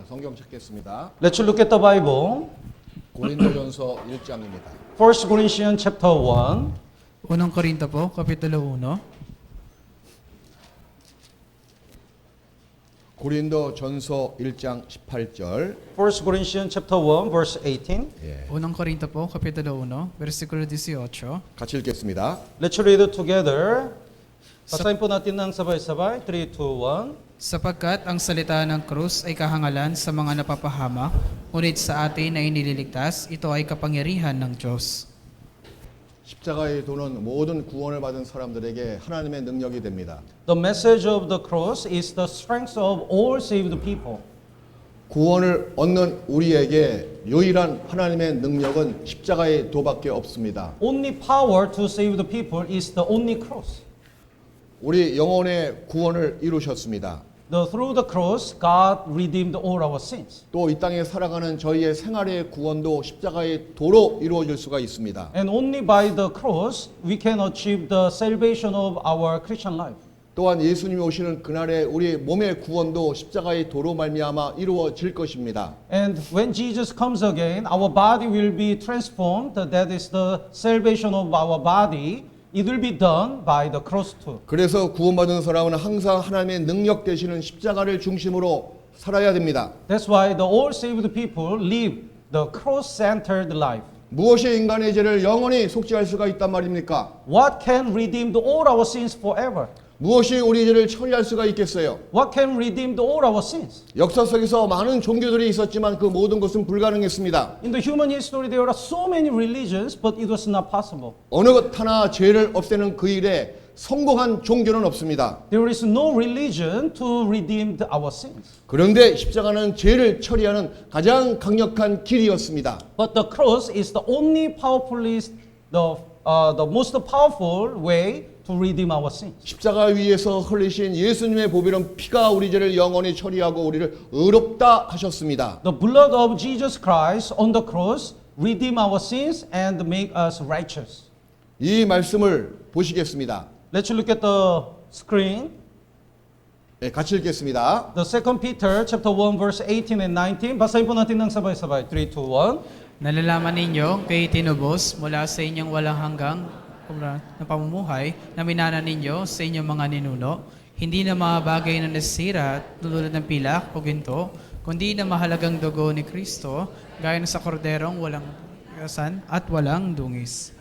성경 찾겠습니다. Let's look at the Bible. 고린도전서 1장입니다. 1 Corinthians chapter 1. Unang Korinto po, Kapitulo 1. 고린도전서 1장 18절. 1 Corinthians chapter 1 verse 18. Unang Korinto po, Kapitulo 1, versikulo 18. 같이 읽겠습니다. Let's read it together. Basahin po natin ng sabay-sabay. 3, 2, 1. Sapagkat ang salita ng krus ay kahangalan sa mga napapahamak, ngunit sa atin na inililigtas, ito ay kapangyarihan ng Diyos. 십자가의 도는 모든 구원을 받은 사람들에게 하나님의 능력이 됩니다. The message of the cross is the strength of all saved people. 구원을 얻는 우리에게 유일한 하나님의 능력은 십자가의 도밖에 없습니다. Only power to save the people is the only cross. 우리 영혼의 구원을 이루셨습니다. Through the cross, God redeemed all our sins. 또 이 땅에 살아가는 저희의 생활의 구원도 십자가의 도로 이루어질 수가 있습니다. And only by the cross, we can achieve the salvation of our Christian life. 또한 예수님이 오시는 그날에 우리 몸의 구원도 십자가의 도로 말미암아 이루어질 것입니다. And when Jesus comes again, our body will be transformed. That is the salvation of our body. It will be done by the cross too. 그래서 구원받은 사람은 항상 하나님의 능력 되시는 십자가를 중심으로 살아야 됩니다. That's why the all saved people live the cross-centered life. 무엇이 인간의 죄를 영원히 속죄할 수가 있단 말입니까? What can redeem all our sins forever? 무엇이 우리 죄를 처리할 수가 있겠어요? What can redeem all our sins? 역사 속에서 많은 종교들이 있었지만 그 모든 것은 불가능했습니다. In the human history, there are so many religions, but it was not possible. 어느 것 하나 죄를 없애는 그 일에 성공한 종교는 없습니다. There is no religion to redeem our sins. 그런데 십자가는 죄를 처리하는 가장 강력한 길이었습니다. But the cross is the only powerfulest, the most powerful way to redeem our sins. 십자가 위에서 흘리신 예수님의 보배로운 피가 우리 죄를 영원히 처리하고 우리를 의롭다 하셨습니다. The blood of Jesus Christ on the cross redeem our sins and make us righteous. 이 말씀을 보시겠습니다. Let's look at the screen. 네, 같이 읽겠습니다. The 2 Peter chapter 1 verse 18 and 19. Basahin po natin ng sabay-sabay. 3, 2, 1. Nalalaman ninyo, kayo tinubos mula sa inyong walang hanggang na pamumuhay na minana ninyo sa inyong mga ninuno, hindi na mga bagay na nasira tulad ng pilak o ginto, kundi na mahalagang dugo ni Kristo, gaya na sa korderong walang kasan at walang dungis.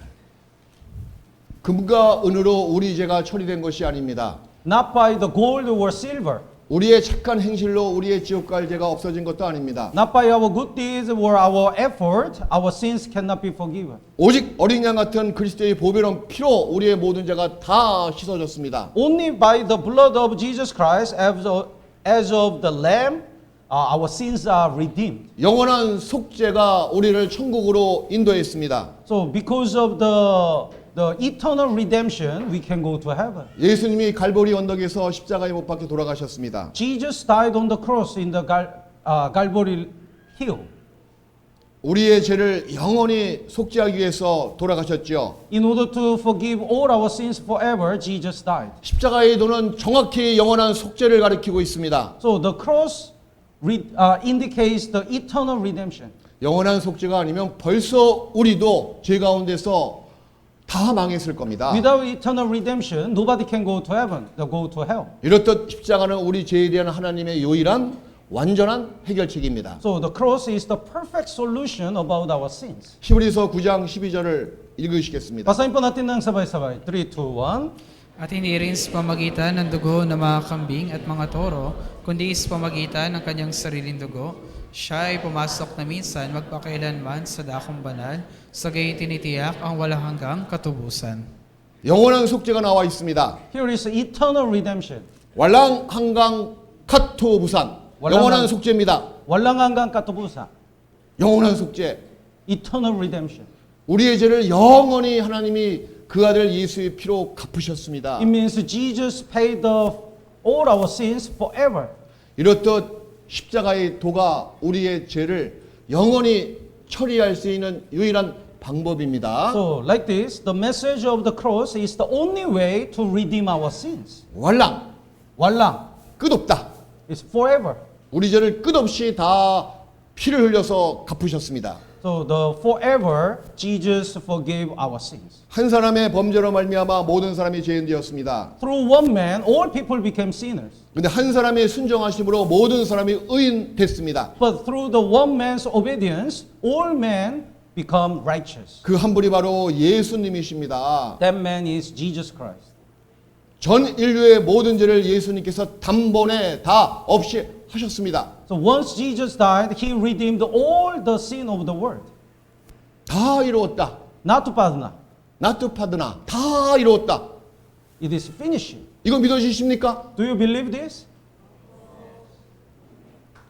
금과 은으로 우리 죄가 처리된 것이 아닙니다. Not by the gold or silver. 우리의 착한 행실로 우리의 지옥 갈 죄가 없어진 것도 아닙니다. Not by our good deeds or our effort, our sins cannot be forgiven. 오직 어린 양 같은 그리스도의 보배로운 피로 우리의 모든 죄가 다 씻어졌습니다. Only by the blood of Jesus Christ, as of the Lamb, our sins are redeemed. 영원한 속죄가 우리를 천국으로 인도했습니다. So because of the eternal redemption, we can go to heaven. 예수님이 갈보리 언덕에서 십자가에 못 박혀 돌아가셨습니다. Jesus died on the cross in the Calvary Hill. 우리의 죄를 영원히 속죄하기 위해서 돌아가셨죠. In order to forgive all our sins forever, Jesus died. 십자가의 도는 정확히 영원한 속죄를 가리키고 있습니다. So the cross indicates the eternal redemption. 영원한 속죄가 아니면 벌써 우리도 죄 가운데서 다 망했을 겁니다. Without eternal redemption, nobody can go to heaven, go to hell. 이렇듯 십자가는 우리 죄에 대한 하나님의 유일한 완전한 해결책입니다. So the cross is the perfect solution about our sins. 히브리서 9장 12절을 읽으시겠습니다. Basahin po natin ng sabay-sabay. 3, 2, 1. At hindi rin sa pamagitan ng dugo ng mga kambing at mga toro, kundi sa pamagitan ng kanyang sariling dugo, siya ay pumasok na minsan magpakailanman sa dakong banal, sa gayon tinitiyak ang walang hanggang katubusan. 영원한 속죄가 나와 있습니다. Here is eternal redemption. 왈랑 한강 카토 부산 영원한 속죄입니다. Walang hanggang katubusan. 영원한 속죄. Eternal redemption. 우리의 죄를 영원히 하나님이 그 아들 예수의 피로 갚으셨습니다. It means Jesus paid all our sins forever. 이렇듯 십자가의 도가 우리의 죄를 영원히 처리할 수 있는 유일한 방법입니다. So like this, the message of the cross is the only way to redeem our sins. 왈랑 Walang. 끝없다. It's forever. 우리 죄를 끝없이 다 피를 흘려서 갚으셨습니다. So the forever Jesus forgave our sins. 한 사람의 범죄로 말미암아 모든 사람이 죄인 되었습니다. Through one man, all people became sinners. 근데 한 사람의 순종하심으로 모든 사람이 의인 됐습니다. But through the one man's obedience, all men become righteous. 그 한 분이 바로 예수님이십니다. That man is Jesus Christ. 전 인류의 모든 죄를 예수님께서 단번에 다 없이 하셨습니다. So once Jesus died, he redeemed all the sin of the world. 다 이루었다. Not padna. 나투 파드나. 다 이루었다. It is finished. 이거 믿어지십니까? Do you believe this?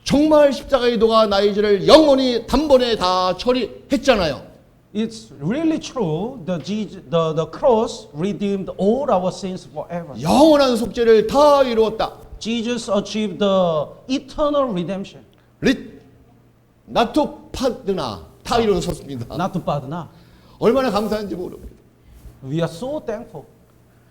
정말 십자가의 도가 나의 죄를 영원히 단번에 다 처리했잖아요. It's really true. The cross redeemed all our sins forever. 영원한 속죄를 다 이루었다. Jesus achieved the eternal redemption. 나투 파드나. 다 이루어졌습니다. Not padna. 얼마나 감사한지 모릅니다. We are so thankful.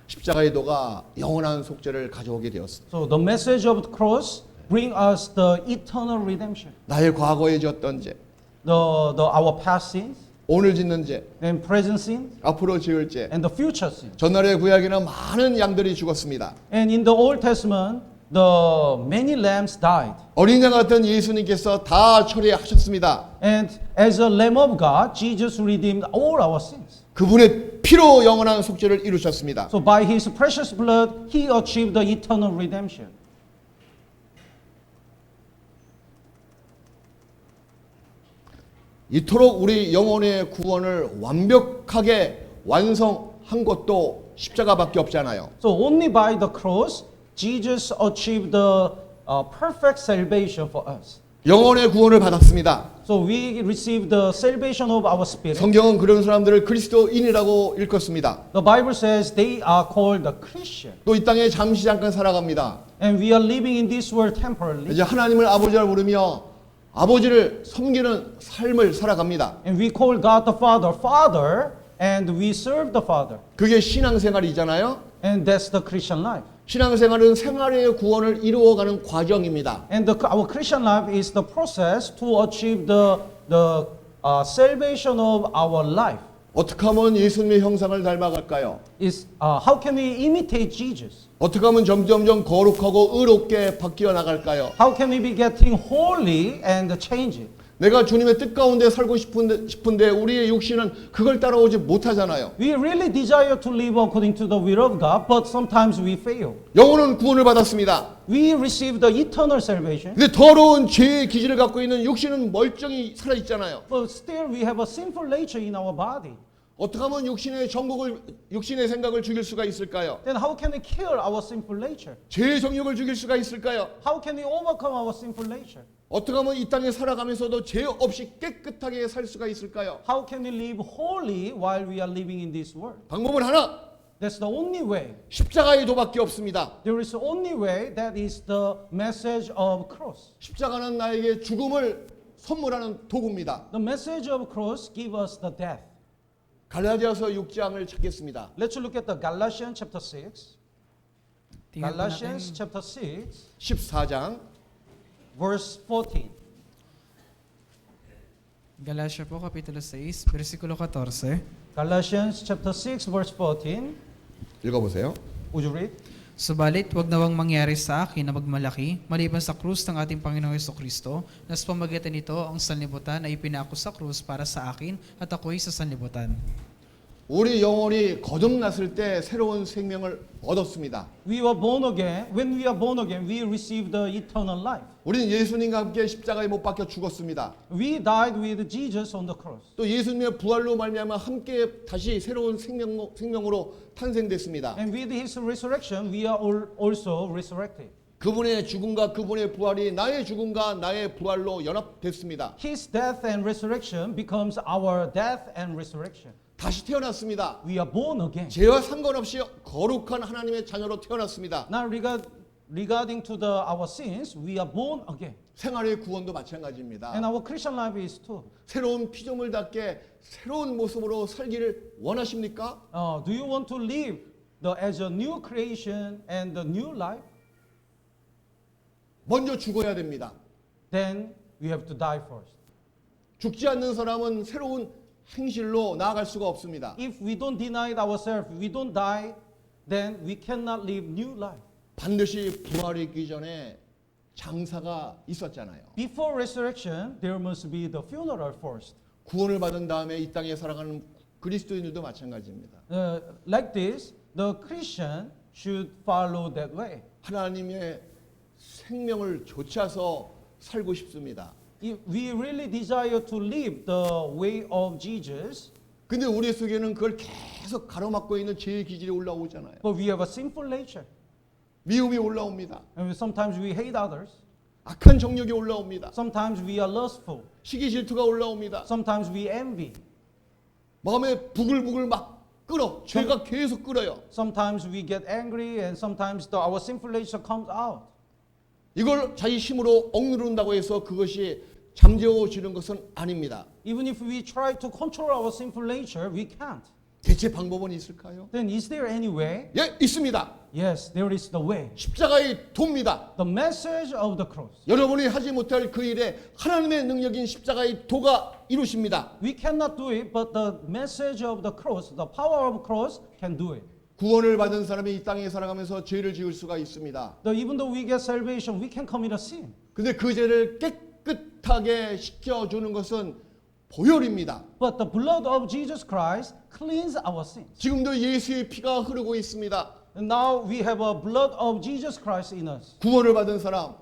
십자가의 도가 영원한 속죄를 가져오게 되었습니다. So the message of the cross bring us the eternal redemption. 나의 과거에 지었던 죄, Our past sins 오늘 짓는 죄, and present sins 앞으로 지을 죄. and the future sins. 전날의 구약에는 많은 양들이 죽었습니다. And in the Old Testament, the many lambs died. 어린 양 같은 예수님께서 다 처리하셨습니다. And as a Lamb of God, Jesus redeemed all our sins. 그분의 피로 영원한 속죄를 이루셨습니다. So by His precious blood, He achieved the eternal redemption. 이토록 우리 영혼의 구원을 완벽하게 완성한 것도 십자가밖에 없잖아요. So only by the cross, Jesus achieved the perfect salvation for us. 영혼의 구원을 받았습니다. So we received the salvation of our spirit. 성경은 그런 사람들을 그리스도인이라고 일컫습니다. The Bible says they are called the Christian. 또 이 땅에 잠시 잠깐 살아갑니다. And we are living in this world temporarily. 이제 하나님을 아버지라 부르며 아버지를 섬기는 삶을 살아갑니다. And we call God the Father, Father, and we serve the Father. 그게 신앙생활이잖아요. And that's the Christian life. 신앙생활은 생활의 구원을 이루어가는 과정입니다. And our Christian life is the process to achieve the salvation of our life. 어떻게 하면 예수님의 형상을 닮아갈까요? Is how can we imitate Jesus? 어떻게 하면 점점점 거룩하고 의롭게 바뀌어 나갈까요? How can we be getting holy and change it? 내가 주님의 뜻 가운데 살고 싶은데 우리의 육신은 그걸 따라오지 못하잖아요. We really desire to live according to the will of God, but sometimes we fail. 영혼은 구원을 받았습니다. We receive the eternal salvation, 근데 더러운 죄의 기질을 갖고 있는 육신은 멀쩡히 살아 있잖아요. but still we have a sinful nature in our body. 어떻게 하면 육신의 생각을 죽일 수가 있을까요? Then how can we kill our sinful nature? 죄의 정욕을 죽일 수가 있을까요? How can we overcome our sinful nature? 어떻게 하면 이 땅에 살아가면서도 죄 없이 깨끗하게 살 수가 있을까요? How can we live holy while we are living in this world? 방법은 하나, That's the only way. 십자가의 도밖에 없습니다. There is only way, that is the message of cross. 십자가는 나에게 죽음을 선물하는 도구입니다. The message of cross give us the death. 갈라디아서 6장을 찾겠습니다. Let's look at the Galatians chapter 6. Tingnan po Galatians natin chapter 6, 14장 verse 14. Galatia po, Kapitulo 6, versikulo 14. Galatians chapter 6, verse 14. 읽어보세요. Would you read? Subalit, wag nawang mangyari sa akin na magmalaki, maliban sa krus ng ating Panginoong Jesucristo, na sa pamagitan nito ang sanlibutan ay ipinako sa krus para sa akin at ako'y sa sanlibutan. 우리 영혼이 거듭났을 때 새로운 생명을 얻었습니다. We were born again. When we are born again, we receive the eternal life. 우리는 예수님과 함께 십자가에 못 박혀 죽었습니다. We died with Jesus on the cross. 또 예수님의 부활로 말미암아 함께 다시 새로운 생명으로 탄생됐습니다. And with His resurrection, we are also resurrected. 그분의 죽음과 그분의 부활이 나의 죽음과 나의 부활로 연합됐습니다. His death and resurrection becomes our death and resurrection. 다시 태어났습니다. We are born again. 죄와 상관없이 거룩한 하나님의 자녀로 태어났습니다. Now regarding to our sins, we are born again. 생활의 구원도 마찬가지입니다. And our Christian life is too. 새로운 피조물답게 새로운 모습으로 살기를 원하십니까? Do you want to live as a new creation and the new life? 먼저 죽어야 됩니다. then we have to die first. 죽지 않는 사람은 새로운 행실로 나아갈 수가 없습니다. If we don't deny ourselves, we don't die, then we cannot live new life. 반드시 부활이 있기 전에 장사가 있었잖아요. Before resurrection, there must be the funeral first. 구원을 받은 다음에 이 땅에 살아가는 그리스도인들도 마찬가지입니다. Like this, the Christian should follow that way. 하나님의 생명을 좇아서 살고 싶습니다. If we really desire to live the way of Jesus, 근데 우리 속에는 그걸 계속 가로막고 있는 죄의 기질이 올라오잖아요. but we have a sinful nature, 미움이 올라옵니다. and sometimes we hate others, 악한 정욕이 올라옵니다. sometimes we are lustful, 시기 질투가 올라옵니다. sometimes we envy, 마음에 부글부글 막 끓어. 죄가 계속 끓어요. sometimes we get angry, and sometimes our sinful nature comes out. 이걸 자기 힘으로 억누른다고 해서 그것이 잠재워지는 것은 아닙니다. Even if we try to control our sinful nature, we can't. 대체 방법은 있을까요? Then is there any way? 예, 있습니다. Yes, there is the way. 십자가의 도입니다. The message of the cross. 여러분이 하지 못할 그 일에 하나님의 능력인 십자가의 도가 이루십니다. We cannot do it, but the message of the cross, the power of cross can do it. 구원을 받은 사람이 이 땅에 살아가면서 죄를 지을 수가 있습니다. Even though we get salvation, we can commit a sin. 근데 그 죄를 깨끗하게 씻겨주는 것은 보혈입니다. But the blood of Jesus Christ cleans our sins. 지금도 예수의 피가 흐르고 있습니다. And now we have a blood of Jesus Christ in us. 구원을 받은 사람,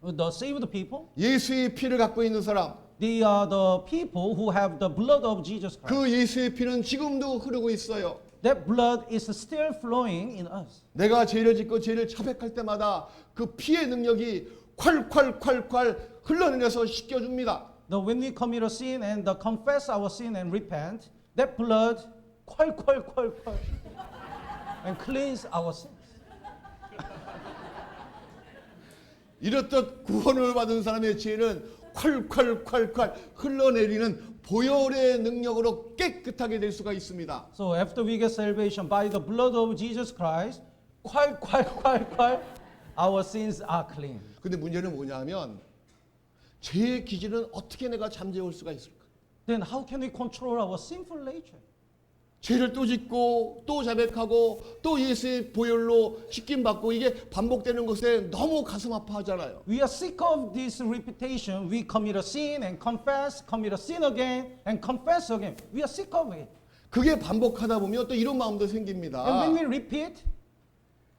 The saved people, 예수의 피를 갖고 있는 사람, they are the people who have the blood of Jesus Christ. 그 예수의 피는 지금도 흐르고 있어요. That blood is still flowing in us. 내가 죄를 짓고 죄를 자백할 때마다 그 피의 능력이 콸콸콸콸 흘러내려서 씻겨줍니다. When we commit a sin and confess our sin and repent, that blood 콸콸콸콸 and cleanse our sins. 이렇듯 구원을 받은 사람의 죄는 콸콸콸콸 흘러내리는 보혈의 능력으로 깨끗하게 될 수가 있습니다. So after we get salvation by the blood of Jesus Christ, 콸콸콸콸 our sins are clean. 근데 문제는 뭐냐면 죄의 기질은 어떻게 내가 잠재울 수가 있을까? Then how can we control our sinful nature? 죄를 또 짓고 또 자백하고 또 예수의 보혈로 씻김 받고 이게 반복되는 것에 너무 가슴 아파하잖아요. We are sick of this repetition. We commit a sin and confess, commit a sin again and confess again. We are sick of it. 그게 반복하다 보면 또 이런 마음도 생깁니다. And when we repeat,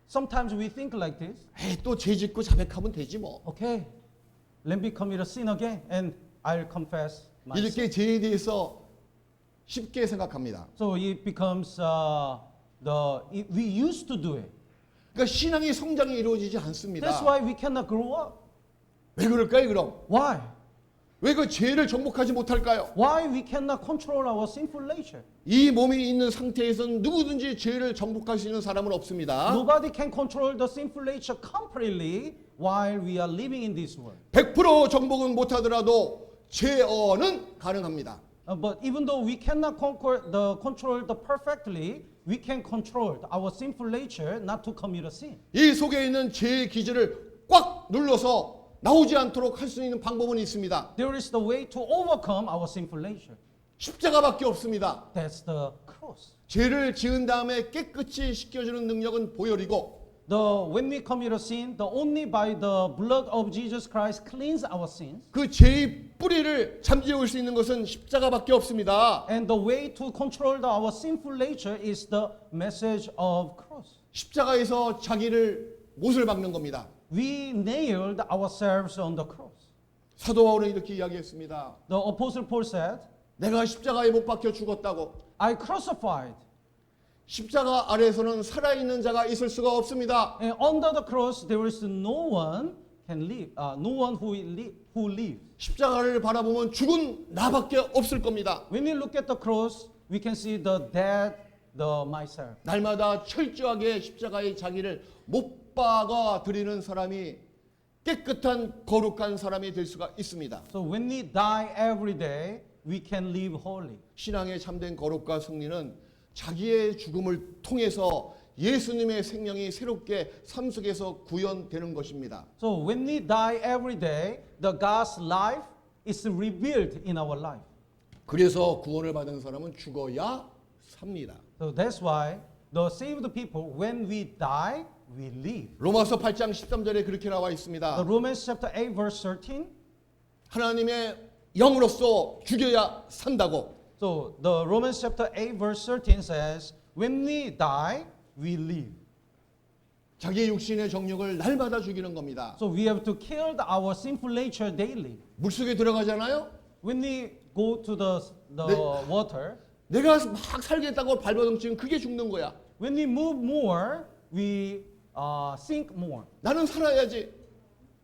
sometimes we think like this. 에이, 또 죄 짓고 자백하면 되지 뭐. Okay, let me commit a sin again and I'll confess my sin. 이렇게 죄에 대해서 쉽게 생각합니다. So it becomes we used to do it. 그러니까 신앙의 성장이 이루어지지 않습니다. That's why we cannot grow up. 왜 그럴까요, 그럼? Why? 왜 그 죄를 정복하지 못할까요? Why we cannot control our sinful nature? 이 몸이 있는 상태에서는 누구든지 죄를 정복할 수 있는 사람은 없습니다. Nobody can control the sinful nature completely while we are living in this world. 100% 정복은 못하더라도 제어는 가능합니다. But even though we cannot control the perfectly, we can control our sinful nature not to commit a sin. 이 속에 있는 죄의 기질을 꽉 눌러서 나오지 않도록 할 수 있는 방법은 있습니다. There is the way to overcome our sinful nature. 십자가밖에 없습니다. That's the cross. 죄를 지은 다음에 깨끗이 씻겨주는 능력은 보혈이고 When we commit a sin, only by the blood of Jesus Christ cleanse our sins. 그 죄의 뿌리를 잠재울 수 있는 것은 십자가밖에 없습니다. And the way to control our sinful nature is the message of cross. 십자가에서 자기를 못을 박는 겁니다. We nailed ourselves on the cross. 사도 바울은 이렇게 이야기했습니다. The Apostle Paul said, 내가 십자가에 못 박혀 죽었다고. I crucified. 십자가 아래에서는 살아있는 자가 있을 수가 없습니다. And under the cross, there is no one can live, no one who lives. 십자가를 바라보면 죽은 나밖에 없을 겁니다. When we look at the cross, we can see the dead, myself. 날마다 철저하게 십자가에 자기를 못 박아 드리는 사람이 깨끗한 거룩한 사람이 될 수가 있습니다. So when we die every day, we can live holy. 신앙의 참된 거룩과 승리는 자기의 죽음을 통해서 예수님의 생명이 새롭게 삶 속에서 구현되는 것입니다. So when we die every day, the God's life is revealed in our life. 그래서 구원을 받은 사람은 죽어야 삽니다. So that's why the saved people, when we die, we live. 로마서 8장 13절에 그렇게 나와 The 있습니다. Romans chapter 8 verse 13. 하나님의 영으로서 죽여야 산다고. So the Romans chapter 8 verse 13 says, when we die, we live. 자기의 육신의 정욕을 날마다 죽이는 겁니다. So we have to kill our sinful nature daily. 물속에 들어가잖아요. When we go to the 네. water, 내가 막 살겠다고 발버둥치면 그게 죽는 거야. when we move more, we sink more. 나는 살아야지.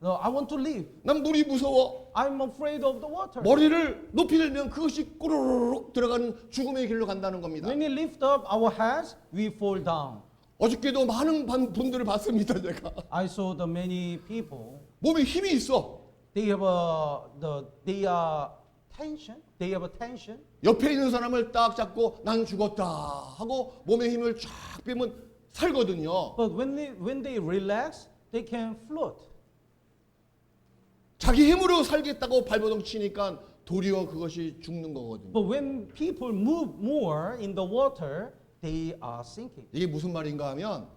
No, I want to live. 난 물이 무서워. I'm afraid of the water. 머리를 높이 들면 그것이 꼬르륵 들어가는 죽음의 길로 간다는 겁니다. When we lift up our heads, we fall down. 어저께도 많은 분들을 봤습니다. 제가 I saw the many people. 몸에 힘이 있어. They have they are tension. They have a tension. 옆에 있는 사람을 딱 잡고 난 죽었다 하고 몸에 힘을 쫙 빼면 살거든요. But when they relax, they can float. 자기 힘으로 살겠다고 발버둥 치니까 도리어 그것이 죽는 거거든요. But when people move more in the water, they are sinking. 이게 무슨 말인가 하면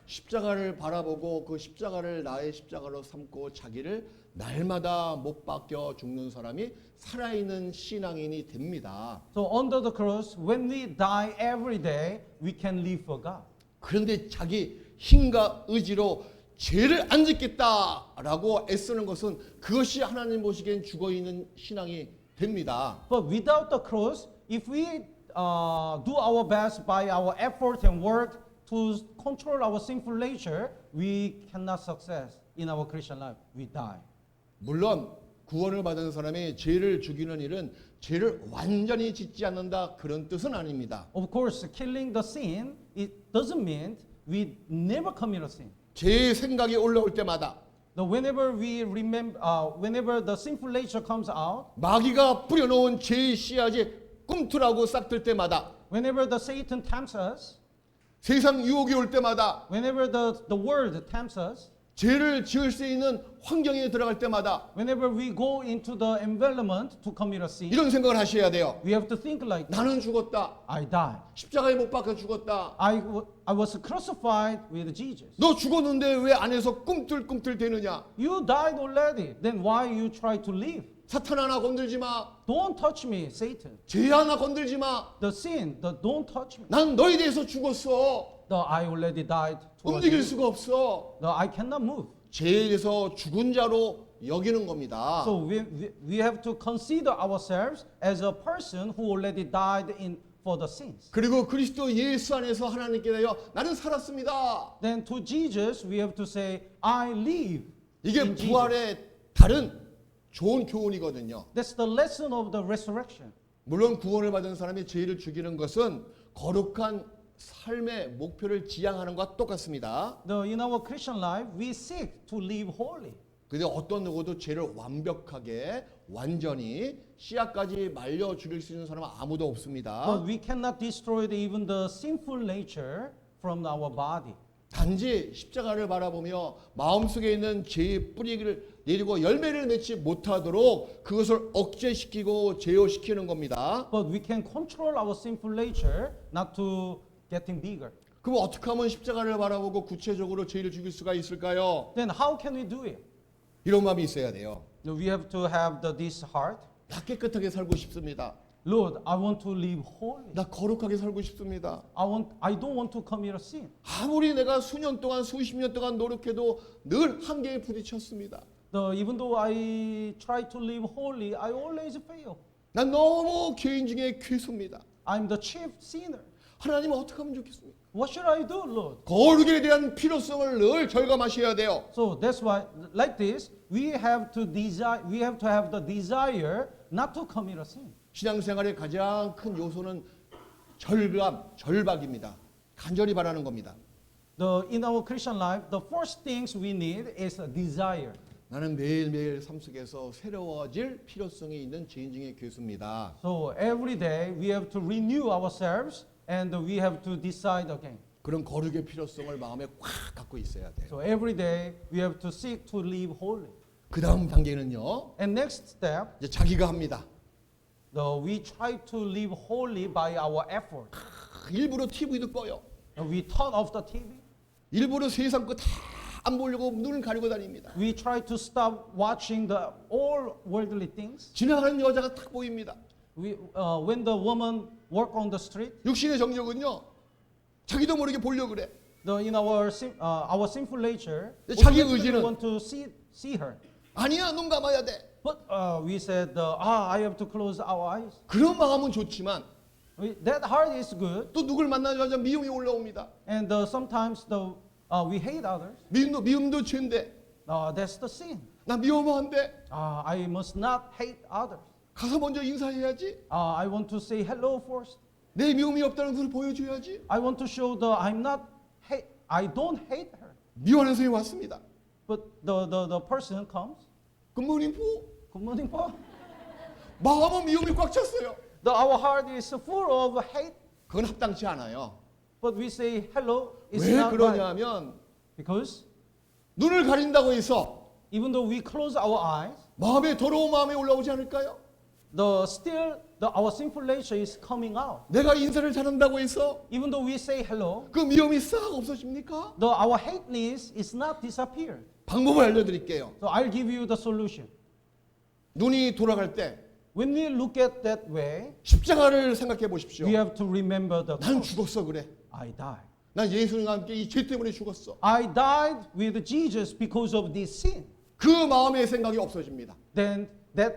십자가를 바라보고 그 십자가를 나의 십자가로 삼고 자기를 날마다 못 박혀 죽는 사람이 살아있는 신앙인이 됩니다. So under the cross, when we die every day, we can live for God. 그런데 자기 힘과 의지로 죄를 안 짓겠다라고 애쓰는 것은 그것이 하나님 보시기엔 죽어있는 신앙이 됩니다. But without the cross, if we do our best by our effort and work to control our sinful nature, we cannot success in our Christian life. We die. 물론 구원을 받은 사람이 죄를 죽이는 일은 죄를 완전히 짓지 않는다 그런 뜻은 아닙니다. Of course, killing the sin, it doesn't mean we never commit a sin. 죄의 생각이 올라올 때마다 Whenever we remember, whenever the sinful nature comes out, 마귀가 뿌려놓은 죄의 씨앗이 꿈틀하고 싹들 때마다 whenever the Satan tempts us, 세상 유혹이 올 때마다 whenever the world tempts us, 죄를 지을 수 있는 환경에 들어갈 때마다 whenever we go into the environment to commit a sin, 이런 생각을 하셔야 돼요. we have to think like, 나는 죽었다. I die. 십자가에 못 박혀 죽었다. I was crucified with Jesus. 너 죽었는데 왜 안에서 꿈틀꿈틀 대느냐? You died already. Then why you try to live? 사탄 하나 건들지 마. Don't touch me, Satan. 죄 하나 건들지 마. The sin, don't touch me. 난 너에 대해서 죽었어. I already died. 움직일 You. 수가 없어. I cannot move. 죄에 대해서 죽은 자로 여기는 겁니다. So we have to consider ourselves as a person who already died for the sins. 그리고 그리스도 예수 안에서 하나님께 대하여 나는 살았습니다. Then to Jesus we have to say, I live. 이게 in Jesus. 부활의 다른 좋은 교훈이거든요. That's the lesson of the resurrection. 물론 구원을 받은 사람이 죄를 죽이는 것은 거룩한 삶의 목표를 지향하는 것과 똑같습니다. In our Christian life, we seek to live holy. 근데 어떤 누구도 죄를 완벽하게 완전히 씨앗까지 말려 죽일 수 있는 사람은 아무도 없습니다. But we cannot destroy even the sinful nature from our body. 단지 십자가를 바라보며 마음속에 있는 죄의 뿌리를 내리고 열매를 맺지 못하도록 그것을 억제시키고 제어시키는 겁니다. But we can control our sinful nature not to getting bigger. 그럼 어떻게 하면 십자가를 바라보고 구체적으로 죄를 죽일 수가 있을까요? Then how can we do it? 이런 마음이 있어야 돼요. We have to have this heart. 나 깨끗하게 살고 싶습니다. Lord, I want to live holy. 나 거룩하게 살고 싶습니다. I don't want to commit a sin. 아무리 내가 수년 동안 수십 년 동안 노력해도 늘 한계에 부딪혔습니다. Even though I try to live holy, I always fail. 난 너무 개인 중에 괴수입니다. I'm the chief sinner. 하나님 어떻게 하면 좋겠습니까? What should I do, Lord? 거룩에 대한 필요성을 늘 절감하셔야 돼요. So that's why, like this, we have to have the desire not to commit a sin. 신앙생활의 가장 큰 요소는 절박입니다. 간절히 바라는 겁니다. In our Christian life, the first things we need is a desire. 나는 매일매일 삶 속에서 새로워질 필요성이 있는 죄인 중에 괴수입니다. So every day we have to renew ourselves and we have to decide again. 그런 거룩의 필요성을 마음에 꽉 갖고 있어야 돼요. So every day we have to seek to live holy. 그 다음 단계는요. And next step, 이제 자기가 합니다. we try to live holy by our effort. 일부러 TV도 꺼요. We turn off the TV. 일부러 세상 거 다 안 보려고 눈을 가리고 다닙니다. We try to stop watching the all worldly things. 지나가는 여자가 딱 보입니다. When the woman walk on the street, 육신의 정력은요. 자기도 모르게 보려고 그래. in our sinful nature, we 자기 actually 의지는- want to see her. 아니야, 눈 감아야 돼. But we said, I have to close our eyes. 그런 마음은 좋지만 That heart is good, 또 누굴 만나자마자 미움이 올라옵니다. and sometimes we hate others. 미움도 죄인데 That's the sin. 나 미워하면 안 돼. I must not hate others. 가서 먼저 인사해야지. I want to say hello first. 내 미움이 없다는 것을 보여줘야지. I want to show I don't hate her. 미워하는 사람이 왔습니다. But the person comes. 굿모닝 푸. Good morning, Paul. 마음은 미움이 꽉 찼어요. Our heart is full of hate. 그건 합당치 않아요. But we say hello. It's 왜 not right. 그러냐면 Because 눈을 가린다고 해서 even though we close our eyes, 마음에 더러운 마음이 올라오지 않을까요? our sinful nature is coming out. 내가 인사를 잘한다고 해서 Even though we say hello, 그 미움이 싹 없어집니까? our hateness is not disappeared. 방법을 알려드릴게요. So I'll give you the solution. 눈이 돌아갈 때 When we look at that way, 십자가를 생각해 보십시오. we have to remember the 난 cross. 죽었어 그래. I died. 난 예수님과 함께 이 죄 때문에 죽었어. I died with Jesus because of this sin. 그 마음의 생각이 없어집니다. Then that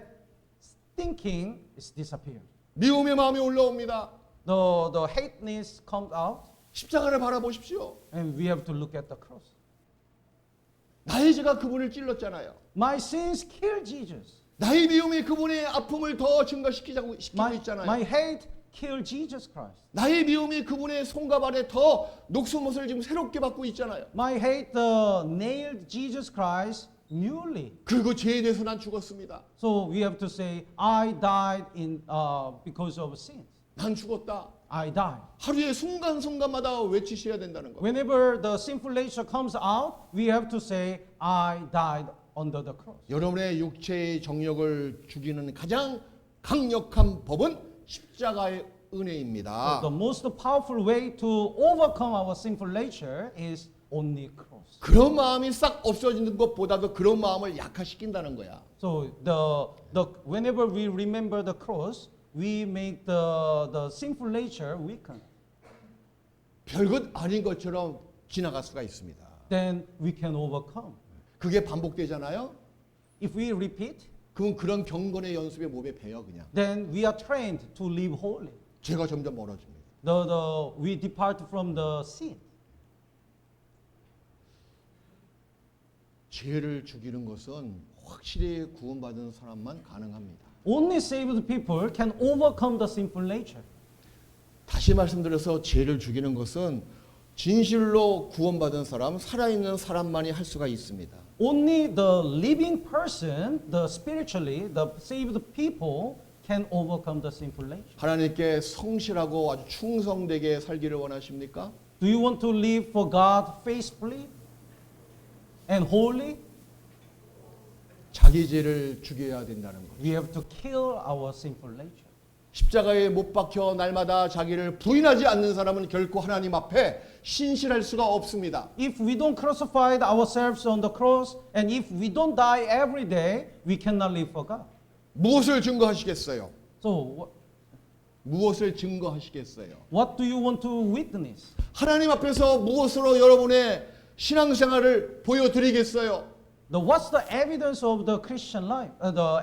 thinking is disappeared. 미움의 마음이 올라옵니다. The hateness comes out, 십자가를 바라보십시오. and we have to look at the cross. 나의 죄가 그분을 찔렀잖아요. My sins killed Jesus. 나의 미움이 그분의 아픔을 더 증가시키고 있잖아요. My hate killed Jesus Christ. 나의 미움이 그분의 손과 발에 더 녹수못을 지금 새롭게 받고 있잖아요. My hate nailed Jesus Christ newly. 그리고 죄에 대해서 난 죽었습니다. So we have to say, I died because of sins. 난 죽었다. I died. 하루에 순간순간마다 외치셔야 된다는 거예요. Whenever the sinful nature comes out, we have to say, I died under the cross. 여러분의 육체의 정욕을 죽이는 가장 강력한 법은 십자가의 은혜입니다. The most powerful way to overcome our sinful nature is only cross. 그런 마음이 싹 없어지는 것보다도 그런 마음을 약화시킨다는 거야. So whenever we remember the cross, we make the sinful nature weaken. 별것 아닌 것처럼 지나갈 수가 있습니다. Then we can overcome. 그게 반복되잖아요. If we repeat, 그럼 그런 경건의 연습에 몸에 배요 그냥. then we are trained to live holy. 죄가 점점 멀어집니다. We depart from the sin. 죄를 죽이는 것은 확실히 구원받은 사람만 가능합니다. Only saved people can overcome the sinful nature. 다시 말씀드려서 죄를 죽이는 것은 진실로 구원받은 사람, 살아있는 사람만이 할 수가 있습니다. Only the living person, the spiritually, the saved people can overcome the sinful nature. 하나님께 성실하고 아주 충성되게 살기를 원하십니까? Do you want to live for God faithfully and holy? 자기 죄를 죽여야 된다는 것. We have to kill our sinful nature. 십자가에 못 박혀 날마다 자기를 부인하지 않는 사람은 결코 하나님 앞에 신실할 수가 없습니다. If we don't crucify ourselves on the cross, and if we don't die every day, we cannot live for God. 무엇을 증거하시겠어요? So, 무엇을 증거하시겠어요? what do you want to witness? 하나님 앞에서 무엇으로 여러분의 신앙생활을 보여드리겠어요? What's the evidence of the Christian life,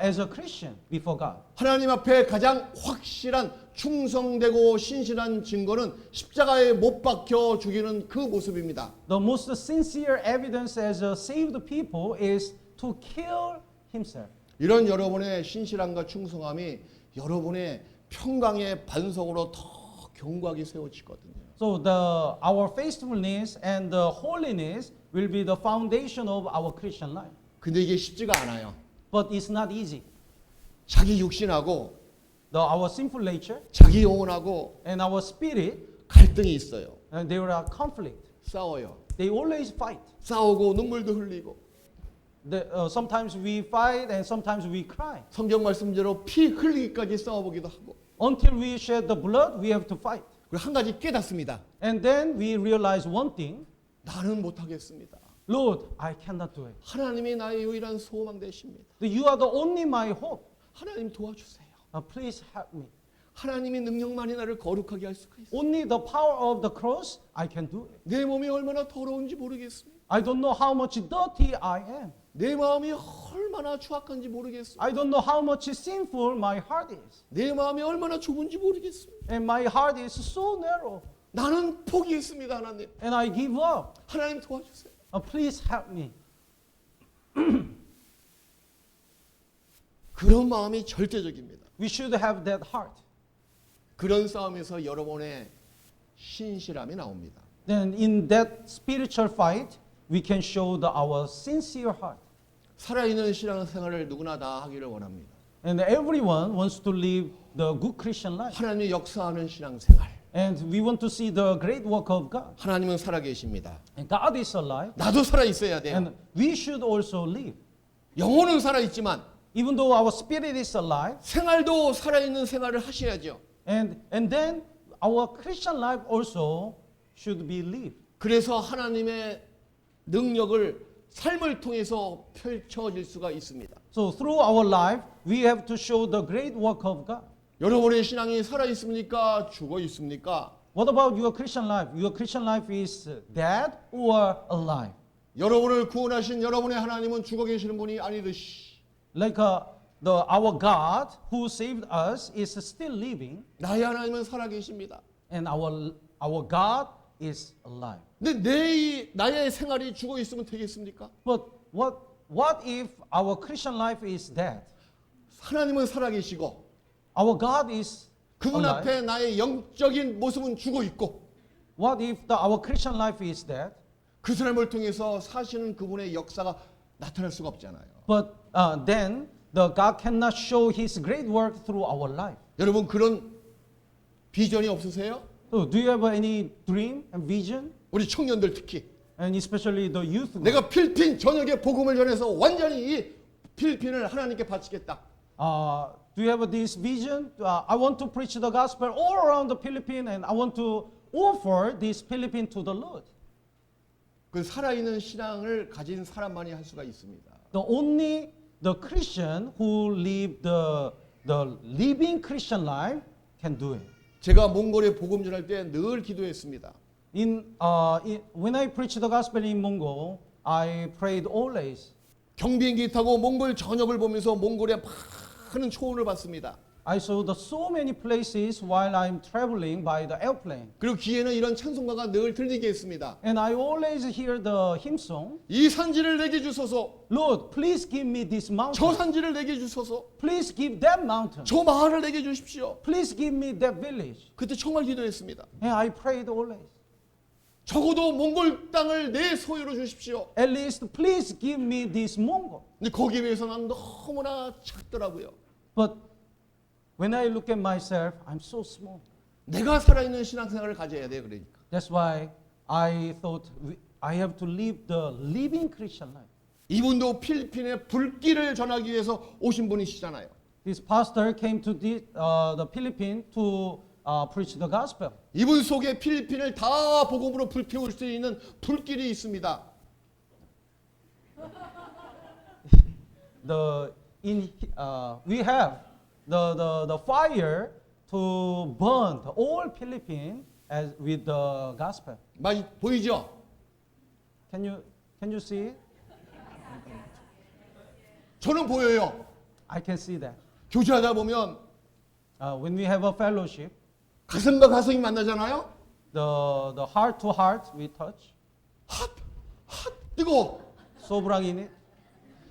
as a Christian before God? 하나님 앞에 가장 확실한 충성되고 신실한 증거는 십자가에 못 박혀 죽이는 그 모습입니다. The most sincere evidence as a saved people is to kill himself. 이런 여러분의 신실함과 충성함이 여러분의 평강의 반석으로 더 견고하게 세워지거든요. So our faithfulness and the holiness will be the foundation of our Christian life. 근데 이게 쉽지가 않아요. But it's not easy. 자기 육신하고 Our sinful nature 자기 영혼하고 and our spirit 갈등이 있어요. and there are conflict. 싸워요. They always fight. 싸우고 눈물도 흘리고 Sometimes we fight and sometimes we cry. 성경 말씀대로 피 흘리기까지 싸워보기도 하고 Until we shed the blood, we have to fight. 그리고 한 가지 깨닫습니다. And then we realize one thing. 나는 못하겠습니다. Lord, I cannot do it. 하나님이 나의 유일한 소망 되십니다. You are the only my hope. 하나님 도와주세요. Please help me. 하나님이 능력만이 나를 거룩하게 할 수가 있어요. Only the power of the cross, I can do it. 내 몸이 얼마나 더러운지 모르겠습니다. I don't know how much dirty I am. 내 마음이 얼마나 추악한지 모르겠습니다. I don't know how much sinful my heart is. 내 마음이 얼마나 좁은지 모르겠습니다. And my heart is so narrow. 나는 포기했습니다, 하나님. And I give up. 하나님 도와주세요. Please help me. 그런 마음이 절대적입니다. We should have that heart. 그런 싸움에서 여러분의 신실함이 나옵니다. Then in that spiritual fight, we can show our sincere heart. 살아있는 신앙생활을 누구나 다 하기를 원합니다. And everyone wants to live the good Christian life. 하나님이 역사하는 신앙생활. And we want to see the great work of God. 하나님은 살아계십니다. And God is alive. 나도 살아있어야 돼요. And we should also live. 영혼은 살아있지만 Even though our spirit is alive, 생활도 살아있는 생활을 하셔야죠. and then our Christian life also should be lived. 그래서 하나님의 능력을 삶을 통해서 펼쳐질 수가 있습니다. So through our life, we have to show the great work of God. 여러분의 신앙이 살아있습니까? 죽어 있습니까? What about your Christian life? Your Christian life is dead or alive? 여러분을 구원하신 여러분의 하나님은 죽어 계시는 분이 아니듯이 Like our God who saved us is still living, 나의 하나님은 살아계십니다. and our God is alive. 근데 나의 생활이 죽어 있으면 되겠습니까? But what if our Christian life is dead? 하나님은 살아계시고 Our God is 그분 alive. 앞에 나의 영적인 모습은 죽어 있고 What if our Christian life is dead? 그 사람을 통해서 사시는 그분의 역사가 나타날 수가 없잖아요. But then the God cannot show His great work through our life. 여러분 그런 비전이 없으세요? So do you have any dream and vision? 우리 청년들 특히 And especially the youth group. 내가 필리핀 전역에 복음을 전해서 완전히 이 필리핀을 하나님께 바치겠다. Do you have this vision? I want to preach the gospel all around the Philippines, and I want to offer this Philippines to the Lord. 그 살아있는 신앙을 가진 사람만이 할 수가 있습니다. The Christian who live the living Christian life can do it. 제가 몽골에 복음 전할 때 늘 기도했습니다. When I preach the gospel in Mongol, I prayed always. 경비행기 타고 몽골 전역을 보면서 몽골의 많은 초원을 봤습니다. I saw so many places while I'm traveling by the airplane. 그리고 귀에는 이런 찬송가가 늘 들리게 했습니다. And I always hear the hymn song. 이 산지를 내게 주소서. Lord, please give me this mountain. 저 산지를 내게 주소서. Please give that mountain. 저 마을을 내게 주십시오. Please give me that village. 그때 정말 기도했습니다. And I prayed always. 적어도 몽골 땅을 내 소유로 주십시오. At least please give me this Mongol. 근데 거기에 비해서 난 너무나 작더라고요. But when I look at myself, I'm so small. 내가 살아있는 신앙생활을 가져야 돼 그러니까. That's why I thought I have to live the living Christian life. 이분도 필리핀에 불길을 전하기 위해서 오신 분이시잖아요. This pastor came to the Philippines to preach the gospel. 이분 속에 필리핀을 다 복음으로 불태울 수 있는 불길이 있습니다. We have the fire to burn the whole Philippines as with the gospel. 많이 보이죠? Can you see it? 저는 보여요. I can see that. 교제하다 보면 When we have a fellowship, 가슴과 가슴이 만나잖아요. the heart to heart we touch. 핫 뜨거워. 소브랑 in it.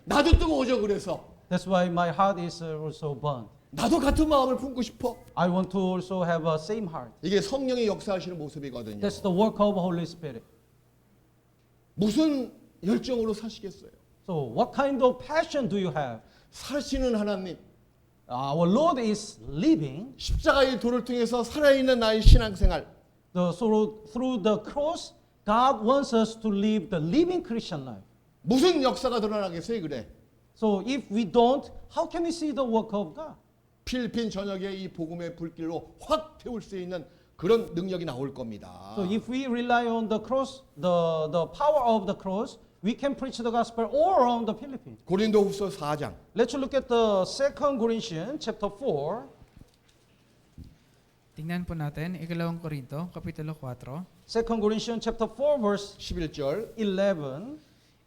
나도 뜨거워져 그래서. That's why my heart is also burned. 나도 같은 마음을 품고 싶어. I want to also have a same heart. 이게 성령이 역사하시는 모습이거든요. That's the work of Holy Spirit. 무슨 열정으로 사시겠어요? So what kind of passion do you have? 사시는 하나님, Our Lord is living. 십자가의 도를 통해서 살아있는 나의 신앙생활. Through the cross, God wants us to live the living Christian life. 무슨 역사가 드러나겠어요, 그래? So if we don't, how can we see the work of God? 필리핀 전역에 이 복음의 불길로 확 태울 수 있는 그런 능력이 나올 겁니다. So if we rely on the cross, the power of the cross, we can preach the gospel all around the Philippines. 고린도후서 4장 Let's look at the 2 Corinthians chapter 4. Tingnan po natin, Ikalawang Korinto, Kapitulo 4. 2 Corinthians chapter 4 verse 11절 11.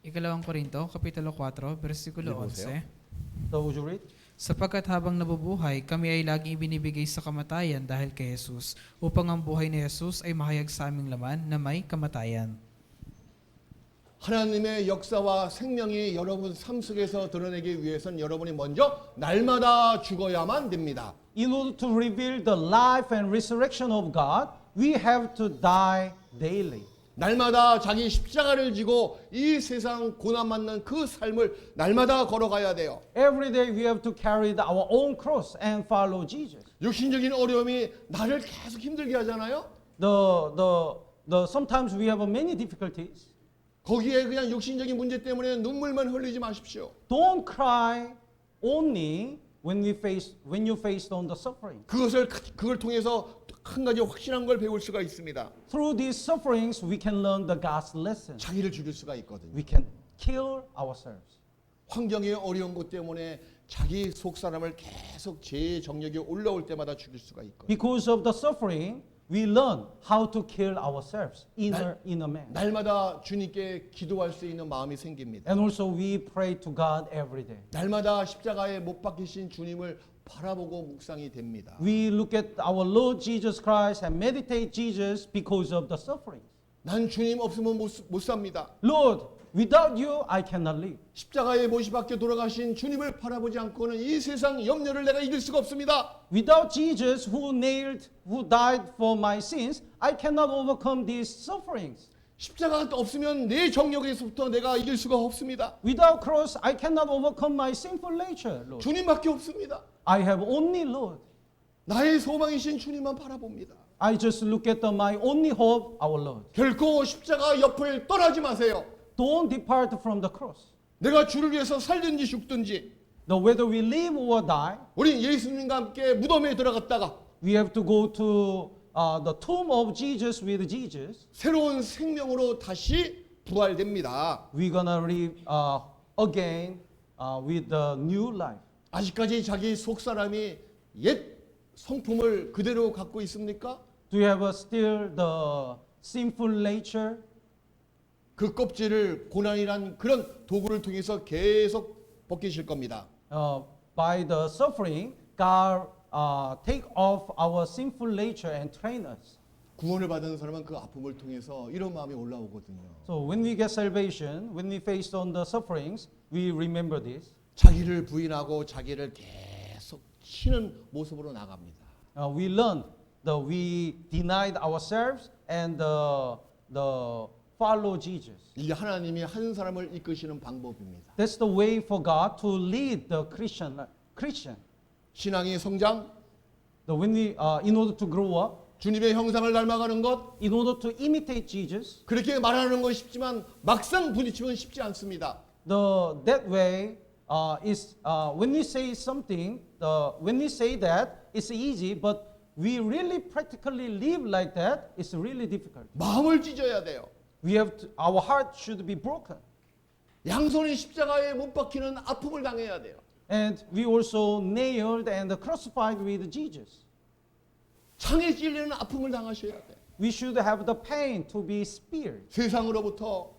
Ikalawang Korinto, Kapitulo 4, versikulo Liboseyo. 11. So would you read? Sapagkat habang nabubuhay, kami ay laging ibinibigay sa kamatayan dahil kay Jesus, upang ang buhay ni Jesus ay mahayag sa aming laman na may kamatayan. 하나님의 역사와 생명이 여러분 삶 속에서 드러내기 위해서는 여러분이 먼저 날마다 죽어야만 됩니다. In order to reveal the life and resurrection of God, we have to die daily. 날마다 자기 십자가를 지고 이 세상 고난 받는 그 삶을 날마다 걸어가야 돼요. Every day we have to carry our own cross and follow Jesus. 육신적인 어려움이 나를 계속 힘들게 하잖아요. Sometimes we have many difficulties. 거기에 그냥 육신적인 문제 때문에 눈물만 흘리지 마십시오. Don't cry only when you face on the suffering. 그걸 통해서 한 가지 확실한 걸 배울 수가 있습니다. Through these sufferings, we can learn the God's lesson. 자기를 죽일 수가 있거든요. We can kill ourselves. 환경의 어려운 것 때문에 자기 속 사람을 계속 제 정력이 올라올 때마다 죽일 수가 있거든요. Because of the suffering, we learn how to kill ourselves, inner man. 날마다 주님께 기도할 수 있는 마음이 생깁니다. And also we pray to God every day. 날마다 십자가에 못 박히신 주님을 바라보고 묵상이 됩니다. We look at our Lord Jesus Christ and meditate Jesus because of the suffering. 난 주님 없으면 못 삽니다. Lord, without you, I cannot live. 십자가에 못이 박혀 돌아가신 주님을 바라보지 않고는 이 세상 염려를 내가 이길 수가 없습니다. Without Jesus who died for my sins, I cannot overcome these sufferings. 십자가가 없으면 내 정력에서부터 내가 이길 수가 없습니다. Without cross, I cannot overcome my sinful nature, Lord. 주님밖에 없습니다. I have only Lord. 나의 소망이신 주님만 바라봅니다. I just look at my only hope, our Lord. 결코 십자가 옆을 떠나지 마세요. Don't depart from the cross. 내가 주를 위해서 살든지 죽든지 Whether we live or die, 우리 예수님과 함께 무덤에 들어갔다가 we have to go to the tomb of Jesus with Jesus. 새로운 생명으로 다시 부활됩니다. We're gonna live again with the new life. 아직까지 자기 속 사람이 옛 성품을 그대로 갖고 있습니까? Do you have still the sinful nature? 그 껍질을 고난이란 그런 도구를 통해서 계속 벗기실 겁니다. By the suffering, God take off our sinful nature and train us. 구원을 받은 사람은 그 아픔을 통해서 이런 마음이 올라오거든요. So when we get salvation, when we face on the sufferings, we remember this. 자기를 부인하고 자기를 계속 치는 모습으로 나갑니다. We learn that we denied ourselves and follow Jesus. 이게 하나님이 한 사람을 이끄시는 방법입니다. That's the way for God to lead the Christian. 신앙의 성장, When we, in order to grow up, 주님의 형상을 닮아가는 것, in order to imitate Jesus, 그렇게 말하는 건 쉽지만 막상 부딪히면 쉽지 않습니다. that way is when we say something, when we say that, it's easy, but we really practically live like that, it's really difficult. 마음을 찢어야 돼요. Our heart should be broken. 양손이 십자가에 못 박히는 아픔을 당해야 돼요. And we also nailed and crucified with Jesus. 창에 찔리는 아픔을 당하셔야 돼요. We should have the pain to be spared 세상으로부터,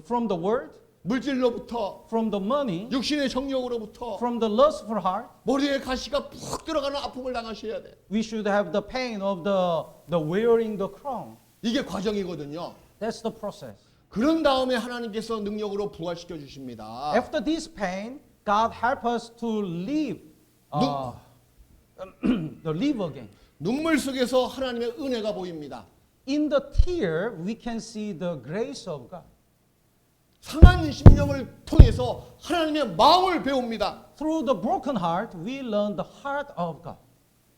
from the world, 물질로부터, from the money, 육신의 정욕으로부터 from the lustful heart. 머리에 가시가 푹 들어가는 아픔을 당하셔야 돼요. We should have the pain of the wearing the crown. 이게 과정이거든요. That's the process. 그런 다음에 하나님께서 능력으로 부활시켜 주십니다. After this pain, God help us to live, to live again. 눈물 속에서 하나님의 은혜가 보입니다. In the tear, we can see the grace of God. 상한 심령을 통해서 하나님의 마음을 배웁니다. Through the broken heart, we learn the heart of God.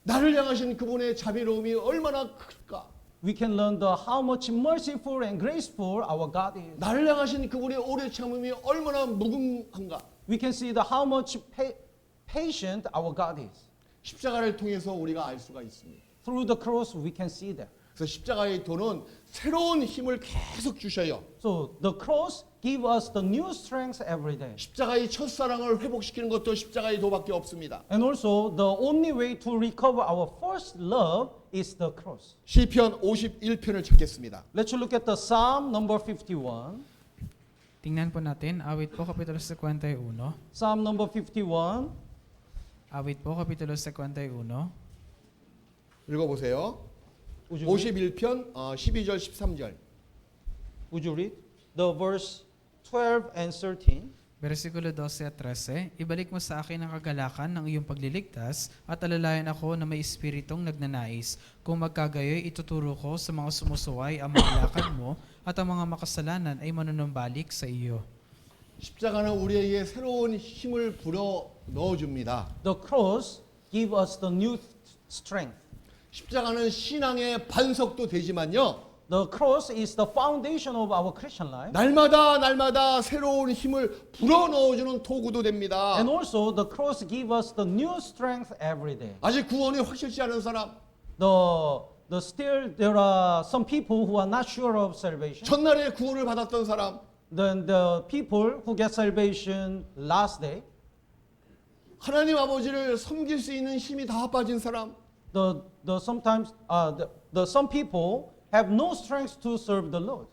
나를 향하신 그분의 자비로움이 얼마나 클까? we can learn how much merciful and graceful our God is. 나를 향하신 그분의 오래 참음이 얼마나 무궁한가. We can see how much patient our God is. 십자가를 통해서 우리가 알 수가 있습니다. Through the cross, we can see that. 그래서 십자가의 도는 새로운 힘을 계속 주셔요. So the cross gives us the new strength every day. 십자가의 첫사랑을 회복시키는 것도 십자가의 도밖에 없습니다. And also, the only way to recover our first love is the cross. 시편 51편을 찾겠습니다. Let's look at the Psalm number 51. Tingnan po natin, awit po Kapitulo 51. Psalm number 51. Awit po Kapitulo 51. 읽어보세요. Would you read? 51편 12절 13절. Would you read? The verse 12 and 13. Versikulo 12 at 13, ibalik mo sa akin ang kagalakan ng iyong pagliligtas at alalayan ako na may espiritong nagnanais. Kung magkagayoy, ituturo ko sa mga sumusuway ang mga lakad mo at ang mga makasalanan ay manunumbalik sa iyo. 십자가는 우리에게 새로운 힘을 불어 넣어줍니다. The cross gives us the new strength. 십자가는 신앙의 반석도 되지만요. The cross is the foundation of our Christian life. 날마다 새로운 힘을 불어 넣어주는 도구도 됩니다. And also, the cross gives us the new strength every day. 아직 구원이 확실치 않은 사람, Still there are some people who are not sure of salvation. 첫날에 구원을 받았던 사람, Then the people who get salvation last day, 하나님 아버지를 섬길 수 있는 힘이 다 빠진 사람, some people have no strength to serve the Lord.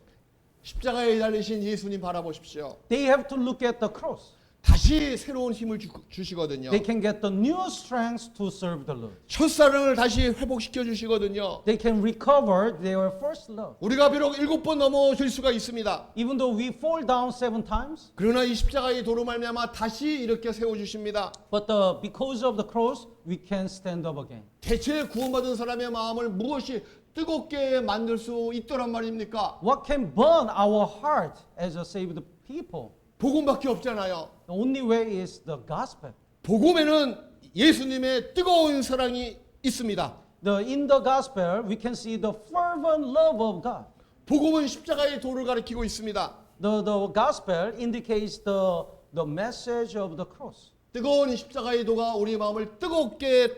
십자가에 달리신 예수님 바라보십시오. They have to look at the cross. 다시 새로운 힘을 주시거든요. They can get the new strength to serve the Lord. 첫사랑을 다시 회복시켜 주시거든요. They can recover their first love. 우리가 비록 7번 넘어질 수가 있습니다. Even though we fall down 7 times, 그러나 이 십자가의 도로 말미암아 다시 이렇게 세워 주십니다. but because of the cross, we can stand up again. 대체 구원받은 사람의 마음을 무엇이 뜨겁게 만들 수 있더란 말입니까? What can burn our heart as a saved people? 복음밖에 없잖아요. The only way is the gospel. 복음에는 예수님의 뜨거운 사랑이 있습니다. In the gospel, we can see the fervent love of God. 복음은 십자가의 도를 가리키고 있습니다. The gospel indicates the message of the cross. 뜨거운 십자가의 도가 우리 마음을 뜨겁게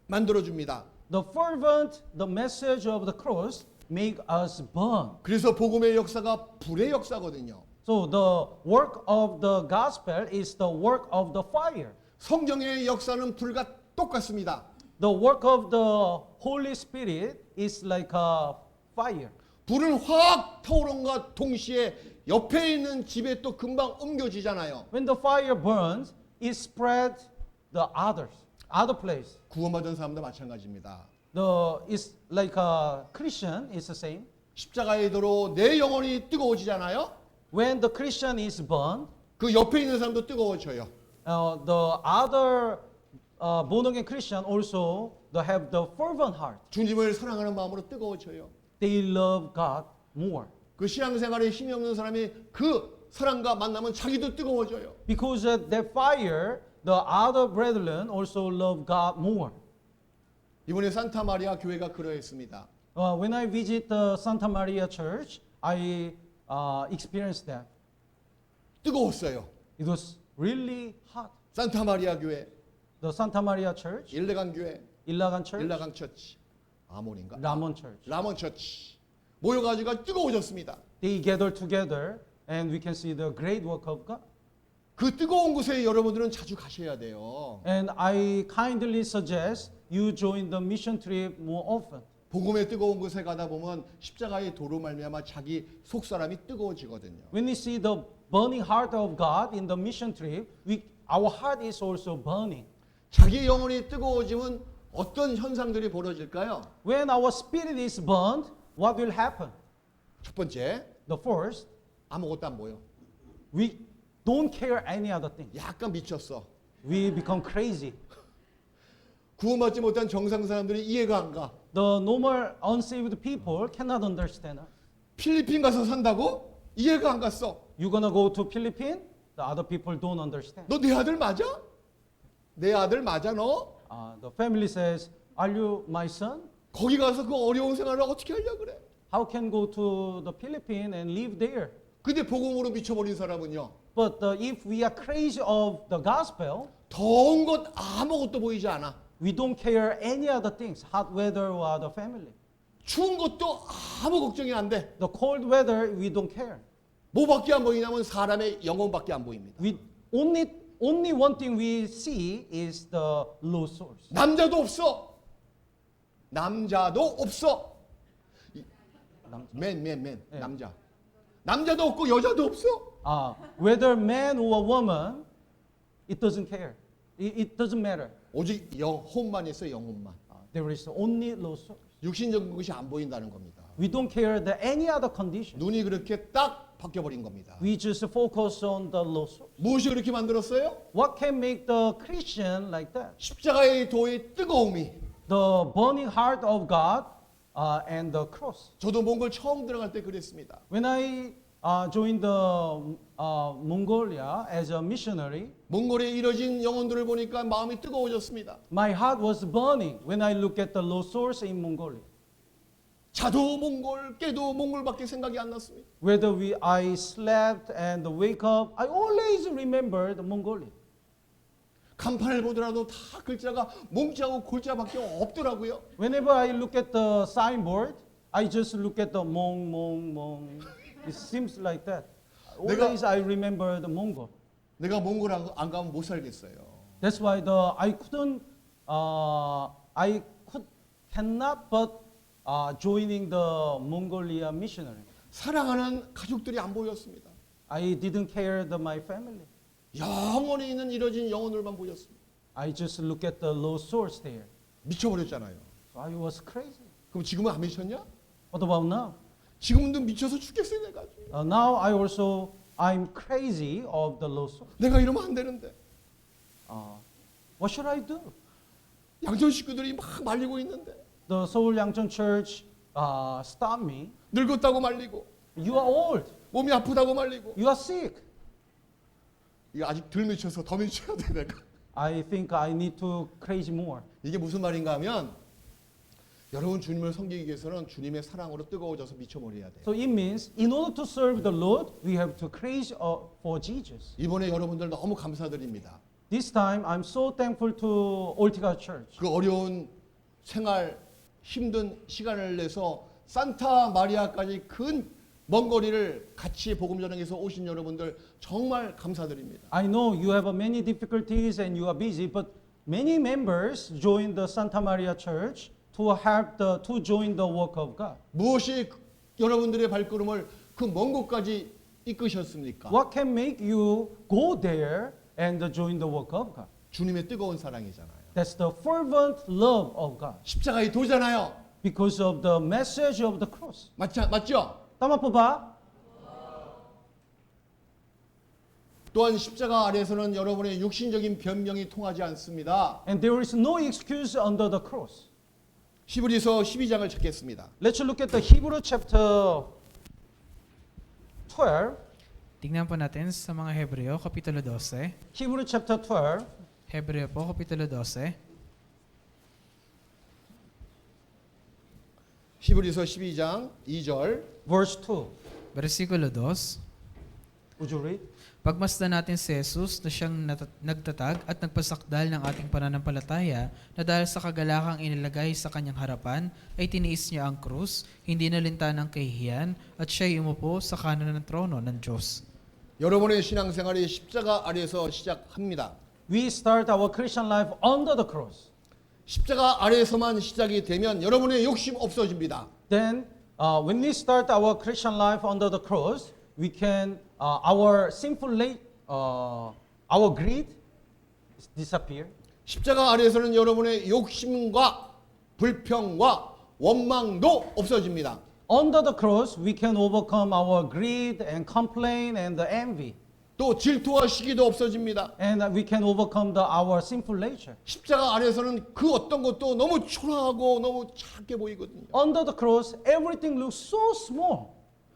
만들어 줍니다. The message of the cross make us burn. 그래서 복음의 역사가 불의 역사거든요. So the work of the gospel is the work of the fire. 성경의 역사는 불과 똑같습니다. The work of the Holy Spirit is like a fire. 불은 확 타오른과 동시에 옆에 있는 집에 또 금방 옮겨지잖아요. When the fire burns, it spread the other place. 구원받은 사람도 마찬가지입니다. It's like a Christian is the same. 십자가의 도로 내 영혼이 뜨거워지잖아요. When the Christian is burned, 그 옆에 있는 사람도 뜨거워져요. the other born again Christian also they have the fervent heart. 주님을 사랑하는 마음으로 뜨거워져요. They love God more. 그 신앙생활에 힘이 없는 사람이 그 사랑과 만나면 자기도 뜨거워져요. Because of that fire, the other brethren also love God more. 이번에 산타 마리아 교회가 그러했습니다. When I visit the Santa Maria Church, I experienced that. 뜨거웠어요. It was really hot. 산타 마리아 교회, The Santa Maria Church, 일레강 교회, Ilagan Church, 일라강 처치, 아몬인가? Ramon Church. 라몬 처치 모여가지고 뜨거워졌습니다. They gather together and we can see the great work of God. 그 뜨거운 곳에 여러분들은 자주 가셔야 돼요. And I kindly suggest you join the mission trip more often. 복음의 뜨거운 곳에 가다 보면 십자가의 도로 말미암아 자기 속 사람이 뜨거워지거든요. When we see the burning heart of God in the mission trip, our heart is also burning. 자기 영혼이 뜨거워지면 어떤 현상들이 벌어질까요? When our spirit is burned, what will happen? 첫 번째, The first, 아무것도 안 보여. we don't care any other thing. 약간 미쳤어. We become crazy. 구원받지 못한 정상 사람들이 이해가 안 가. The normal unsaved people cannot understand. 필리핀 가서 산다고? 이해가 안 갔어. You're gonna go to Philippines? The other people don't understand. 너 내 아들 맞아? 내 아들 맞아 너? The family says, "Are you my son?" 거기 가서 그 어려운 생활을 어떻게 하려고 그래? How can go to the Philippines and live there? 근데 복음으로 미쳐버린 사람은요. But if we are crazy of the gospel, 더운 것 아무것도 보이지 않아. we don't care any other things, hot weather or the family. 추운 것도 아무 걱정이 안 돼. The cold weather, we don't care. 뭐밖에 안 보이냐면 사람의 영혼밖에 안 보입니다. We only one thing we see is the low source. 남자도 없어. 남자도 없어. 맨 네. 남자. 남자도 없고 여자도 없어. Whether man or woman, it doesn't care. It doesn't matter. 오직 영혼만 있어 영혼만. There is only low source. 육신적인 것이 안 보인다는 겁니다. We don't care the any other condition. 눈이 그렇게 딱 바뀌어버린 겁니다. We just focus on the low source. 무엇이 그렇게 만들었어요? What can make the Christian like that? 십자가의 도의 뜨거움이. The burning heart of God and the cross. 저도 몽골 처음 들어갈 때 그랬습니다. When I joined the Mongolia as a missionary, 몽골에 이뤄진 영혼들을 보니까 마음이 뜨거워졌습니다. my heart was burning when I look at the low source in Mongolia. 자도 몽골, 깨도 몽골밖에 생각이 안 났습니다. Whether I slept and wake up, I always remember the Mongolia. 간판을 보더라도 다 글자가 몽자하고 골자밖에 없더라고요. Whenever I look at the signboard, I just look at the Mong. It seems like that. Always I remember the Mongol. 내가 몽골 안 가면 못 살겠어요. That's why I cannot but joining the Mongolia missionary. 사랑하는 가족들이 안 보였습니다. I didn't care my family. 영원히 있는 이뤄진 영혼들만 보였습니다. I just look at the low source there. 미쳐버렸잖아요. So I was crazy. 그럼 지금은 안 미쳤냐? What about now? 지금도 미쳐서 죽겠어요 내가. Now I'm crazy of the low source. 내가 이러면 안 되는데. What should I do? 양천 식구들이 막 말리고 있는데. The Seoul Yangcheon Church stopped me. 늙었다고 말리고. You are old. 몸이 아프다고 말리고. You are sick. 이거 아직 덜 미쳐서 더 미쳐야 돼 내가. I think I need to crazy more. 이게 무슨 말인가 하면 여러분 주님을 섬기기 위해서는 주님의 사랑으로 뜨거워져서 미쳐버려야 돼. So it means in order to serve the Lord, we have to crazy for Jesus. 이번에 여러분들 너무 감사드립니다. This time, I'm so thankful to Ortiga Church. 그 어려운 생활 힘든 시간을 내서 산타 마리아까지 먼 거리를 같이 복음 전하기에서 오신 여러분들 정말 감사드립니다. I know you have many difficulties and you are busy, but many members joined the Santa Maria Church to help to join the work of God. 무엇이 여러분들의 발걸음을 그 먼 곳까지 이끄셨습니까? What can make you go there and join the work of God? 주님의 뜨거운 사랑이잖아요. That's the fervent love of God 십자가의 도잖아요. because of the message of the cross. 맞죠? Tama po ba? 또한 십자가 아래에서는 여러분의 육신적인 변명이 통하지 않습니다. And there is no excuse under the cross. 히브리서 12장을 찾겠습니다. Let's look at the Hebrew chapter 12. Tingnan po natin sa mga Hebreo, Kapitulo 12. Hebrew chapter 12, Hebreo po, Kapitulo 12. 히브리서 12장 2절 verse 2. Versikulo 2. Would you read? Pagmasdan natin si Jesus na siyang nagtatag at nagpasakdal ng ating pananampalataya na dahil sa kagalakang inilagay sa kanyang harapan ay tiniis niya ang krus, hindi nalinta ng kahihiyan at siya'y umupo sa kanan ng trono ng Diyos. 여러분의 신앙생활이 십자가 아래에서 시작합니다. We start our Christian life under the cross. 십자가 아래에서만 시작이 되면 여러분의 욕심 없어집니다. Then, when we start our Christian life under the cross, we can our our greed disappear. 십자가 아래에서는 여러분의 욕심과 불평과 원망도 없어집니다. Under the cross, we can overcome our greed and complaint and the envy. 또 질투와 시기도 없어집니다. And we can overcome our sinful nature. 십자가 아래에서는 그 어떤 것도 너무 초라하고 너무 작게 보이거든요. Under the cross, everything looks so small.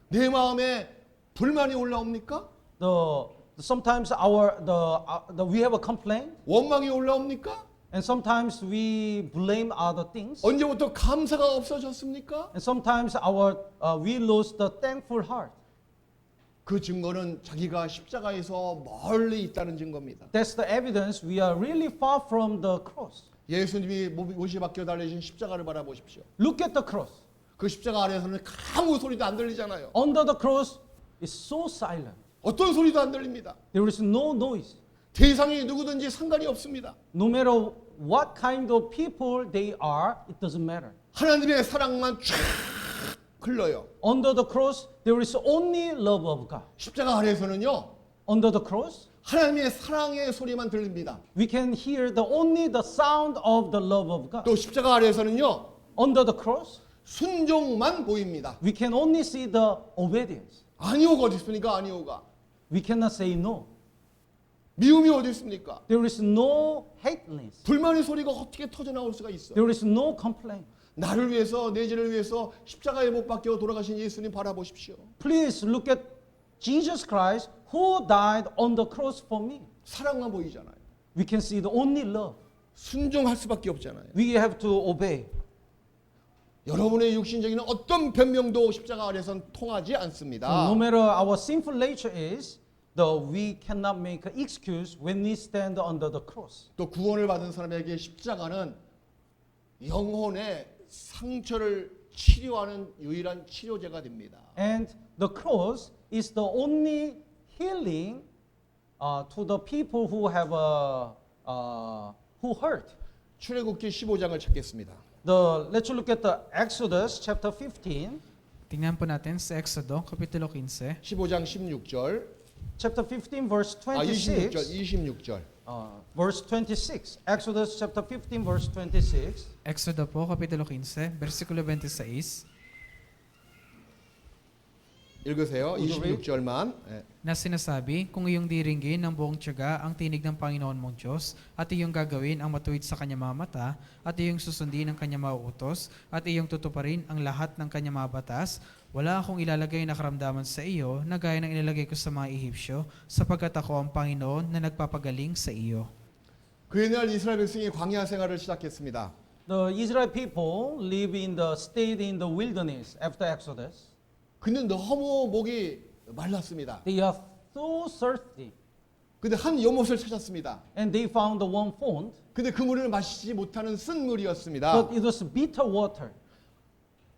내 마음에 불만이 올라옵니까? Sometimes we have a complaint. 원망이 올라옵니까? And sometimes we blame other things. 언제부터 감사가 없어졌습니까? And sometimes we lose the thankful heart. 그 증거는 자기가 십자가에서 멀리 있다는 증거입니다. That's the evidence we are really far from the cross. 예수님이 못이 박혀 달리신 십자가를 바라보십시오. Look at the cross. 그 십자가 아래에서는 아무 소리도 안 들리잖아요. Under the cross is so silent. 어떤 소리도 안 들립니다. There is no noise. 대상이 누구든지 상관이 없습니다. No matter what kind of people they are, it doesn't matter. 하나님의 사랑만 쫙 흘러요. Under the cross, there is only love of God. 십자가 아래에서는요. Under the cross, 하나님의 사랑의 소리만 들립니다. we can hear only the sound of the love of God. 또 십자가 아래에서는요. Under the cross, 순종만 보입니다. we can only see the obedience. 아니오가 어디 있습니까? 아니오가. We cannot say no. 미움이 어디 있습니까? There is no hateness. 불만의 소리가 어떻게 터져나올 수가 있어? There is no complaint. 나를 위해서 내 죄를 위해서 십자가에 못 박혀 돌아가신 예수님 바라보십시오. Please look at Jesus Christ who died on the cross for me. 사랑만 보이잖아요. We can see the only love. 순종할 수밖에 없잖아요. We have to obey. 여러분의 육신적인 어떤 변명도 십자가 아래선 통하지 않습니다. No matter our sinful nature is, we cannot make an excuse when we stand under the cross. 또 구원을 받은 사람에게 십자가는 영혼의 상처를 치료하는 유일한 치료제가 됩니다. And the cross is the only healing to the people who have who hurt. 출애굽기 15장을 찾겠습니다. Let's look at the Exodus chapter 15. Tingnan po natin sa Exodo, Kapitulo 15. 15장 16절. Chapter 15 verse 26절. 26. 26절. Verse 26. Exodus chapter 15 verse 26. Exodo po, Kapitulo 15, versikulo 26, 읽으세요. Would you read? 26절만. 예. na sinasabi, kung iyong diringgin ng buong tiyaga ang tinig ng Panginoon mong Diyos, at iyong gagawin ang matuwid sa kanyang mga mata, at iyong susundin ang kanyang mga utos, at iyong tutuparin ang lahat ng kanyang mga batas, wala akong ilalagay na karamdaman sa iyo na gaya ng ilalagay ko sa mga Ehipsyo, sapagkat ako ang Panginoon na nagpapagaling sa iyo. 그날 이스라엘 백성이 광야 생활을 시작했습니다. The Israel people stayed in the wilderness after Exodus. 근데 너무 목이 말랐습니다. They are so thirsty. 근데 한 연못을 찾았습니다. And they found the one font, 근데 그 물을 마시지 못하는 쓴 물이었습니다. but it was bitter water.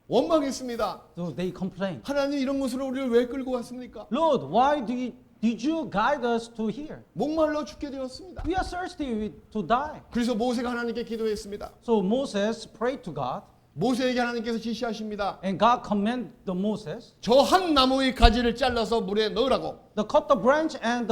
원망했습니다. So they complained. 하나님 이런 곳으로 우리를 왜 끌고 왔습니까? Lord, why did you guide us to here? 목말라 죽게 되었습니다. We are thirsty to die. 그래서 모세가 하나님께 기도했습니다. So Moses prayed to God, 모세에게 하나님께서 지시하십니다. and God commanded Moses 저 한 나무의 가지를 잘라서 물에 넣으라고. to cut the branch and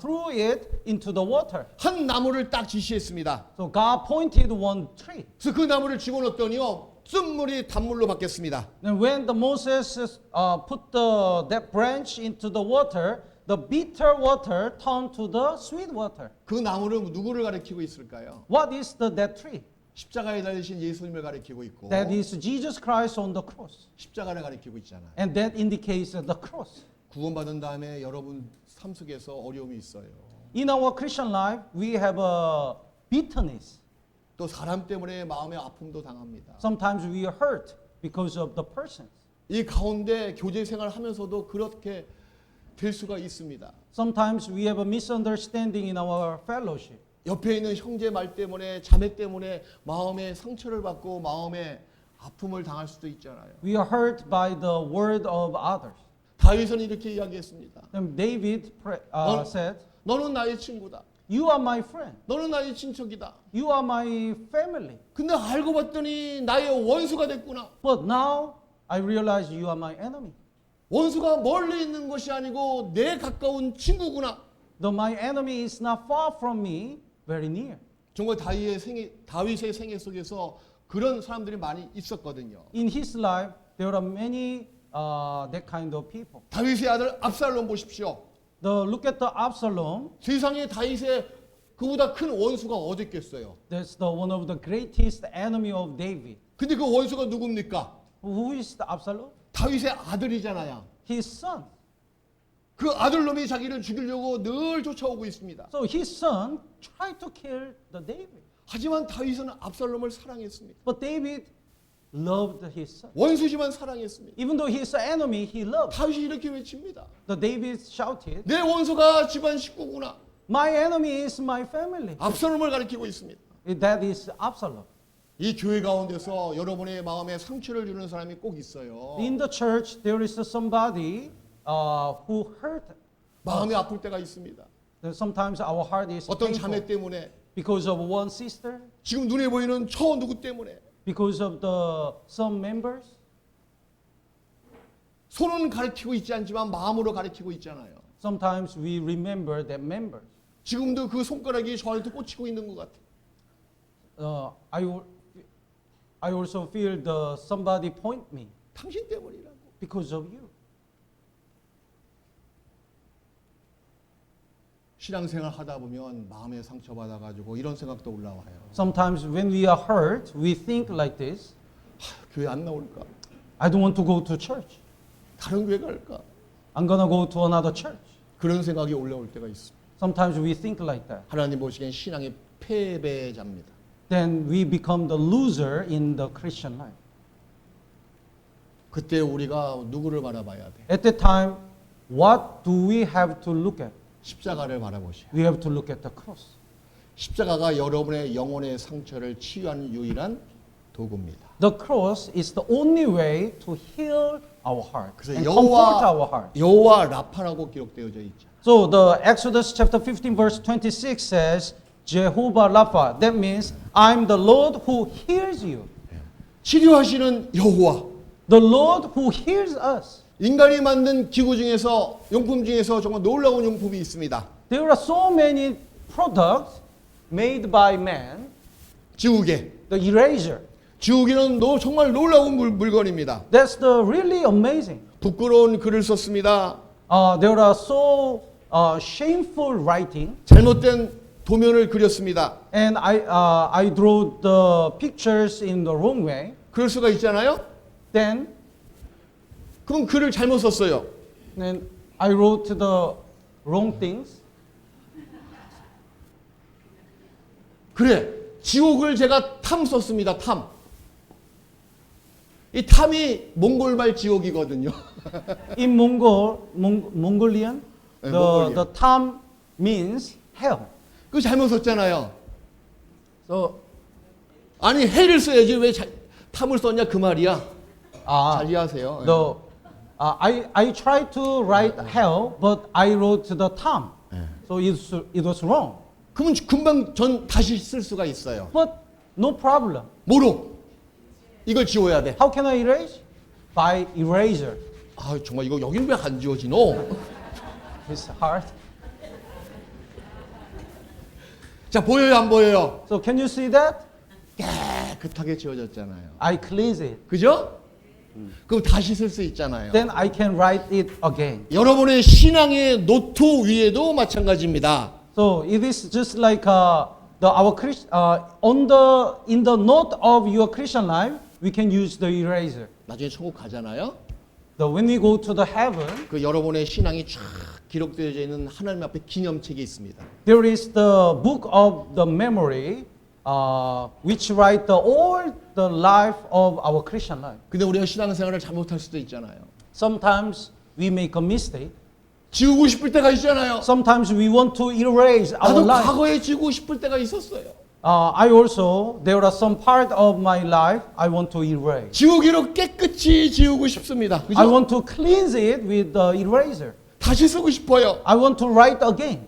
threw it into the water. 한 나무를 딱 지시했습니다. So God pointed one tree. 그래서 그 나무를 집어넣었더니요. 쓴물이 단물로 바뀌었습니다. And when Moses put that branch into the water, the bitter water turned to the sweet water. 그 나무는 누구를 가리키고 있을까요? What is that tree? 십자가에 달리신 예수님을 가리키고 있고 That is Jesus Christ on the cross. 십자가를 가리키고 있잖아요. And that indicates the cross. 구원받은 다음에 여러분 삶 속에서 어려움이 있어요. In our Christian life, we have a bitterness. 또 사람 때문에 마음의 아픔도 당합니다. Sometimes we are hurt because of the persons. 이 가운데 교제 생활하면서도 그렇게 될 수가 있습니다. Sometimes we have a misunderstanding in our fellowship. 옆에 있는 형제 말 때문에 자매 때문에 마음에 상처를 받고 마음에 아픔을 당할 수도 있잖아요. We are hurt by the word of others. 다윗은 이렇게 이야기했습니다. And David said, 너는 나의 친구다. "You are my friend. 너는 나의 친척이다. You are my family. 근데 알고 봤더니 나의 원수가 됐구나. But now I realize you are my enemy. 원수가 멀리 있는 것이 아니고 내 가까운 친구구나. Though my enemy is not far from me, very near." 정말 다윗의 생애 속에서 그런 사람들이 많이 있었거든요. In his life, there are many that kind of people. 다윗의 아들 압살롬 보십시오. Look at the Absalom. 세상에 다윗의 그보다 큰 원수가 어디 있겠어요. That's one of the greatest enemy of David. 근데 그 원수가 누굽니까? Who is the Absalom? 다윗의 아들이잖아요. His son. 그 아들놈이 자기를 죽이려고 늘 쫓아오고 있습니다. So his son tried to kill the David. 하지만 다윗은 압살롬을 사랑했습니다. But David loved his son. 원수지만 사랑했습니다. Even though he's an enemy, he loved. 다윗이 이렇게 외칩니다. The David shouted, 내 원수가 집안 식구구나. "My enemy is my family." 압살롬을 가리키고 있습니다. That is Absalom. 이 교회 가운데서 여러분의 마음에 상처를 주는 사람이 꼭 있어요. In the church, there is somebody who hurt. 마음이 아플 때가 있습니다. Sometimes our heart is 어떤 painful 자매 때문에, because of one sister, 지금 눈에 보이는 저 누구 때문에, because of some members. 손은 가리키고 있지 않지만 마음으로 가리키고 있잖아요. Sometimes we remember that members. 지금도 그 손가락이 저한테 꽂히고 있는 것 같아요. I also feel somebody point me 당신 때문이라고. because of you. 신앙생활 하다 보면 마음에 상처받아 가지고 이런 생각도 올라와요. Sometimes when we are hurt, we think like this: 교회 안 나올까? I don't want to go to church. 다른 교회 갈까? I'm gonna go to another church. 그런 생각이 올라올 때가 있습니다. Sometimes we think like that. 하나님 보시기엔 신앙의 패배자입니다. Then we become the loser in the Christian life. 그때 우리가 누구를 바라봐야 돼? At that time, what do we have to look at? 십자가를 바라보셔야. We have to look at the cross. 십자가가 여러분의 영혼의 상처를 치유하는 유일한 도구입니다. The cross is the only way to heal our heart 그래서 and comfort our heart. 여호와 라파라고 기록되어져 있죠. So the Exodus chapter 15 verse 26 says, Jehovah Rapha. That means I'm the Lord who heals you. 치료하시는 여호와. The Lord who heals us. 인간이 만든 기구 중에서 용품 중에서 정말 놀라운 용품이 있습니다. There are so many products made by man. 지우개. The eraser. 지우개는 정말 놀라운 물건입니다. That's the really amazing. 부끄러운 글을 썼습니다. There are so shameful writing, 잘못된 도면을 그렸습니다. and I drew the pictures in the wrong way. 그럴 수가 있잖아요. Then 그럼 글을 잘못 썼어요. I wrote the wrong things. 그래, 지옥을 제가 탐 썼습니다. 탐. 이 탐이 몽골말 지옥이거든요. In Mongolian, 네, the Tam means hell. 그거 잘못 썼잖아요. So 아니 해를 써야지 왜 탐을 썼냐 그 말이야. uh, 잘 이해하세요. I tried to write hell, but I wrote the Tam. So it was wrong. 그러면 금방 전 다시 쓸 수가 있어요. But no problem. 뭐로? 이걸 지워야 돼. How can I erase? By eraser. 아 정말 이거 여기는 왜 안 지워지노? It's hard. 자 보여요 안 보여요? So can you see that? 깨끗하게 지워졌잖아요. I cleanse it. 그죠? 그럼 다시 쓸 수 있잖아요. Then I can write it again. 여러분의 신앙의 노트 위에도 마찬가지입니다. So it is just like in the note of your Christian life, we can use the eraser. 나중에 천국 가잖아요. When we go to the heaven, 그 여러분의 신앙이 쫙 기록되어져 있는 하나님 앞에 기념책이 있습니다. there is the book of the memory, which write all the life of our Christian life. 근데 우리가 신앙생활을 잘못할 수도 있잖아요. Sometimes we make a mistake. 지우고 싶을 때가 있잖아요. Sometimes we want to erase our 나도 life. 과거에 지우고 싶을 때가 있었어요. There are some part of my life I want to erase. 지우기로 깨끗이 지우고 싶습니다. 그죠? I want to cleanse it with the eraser. 다시 쓰고 싶어요. I want to write again.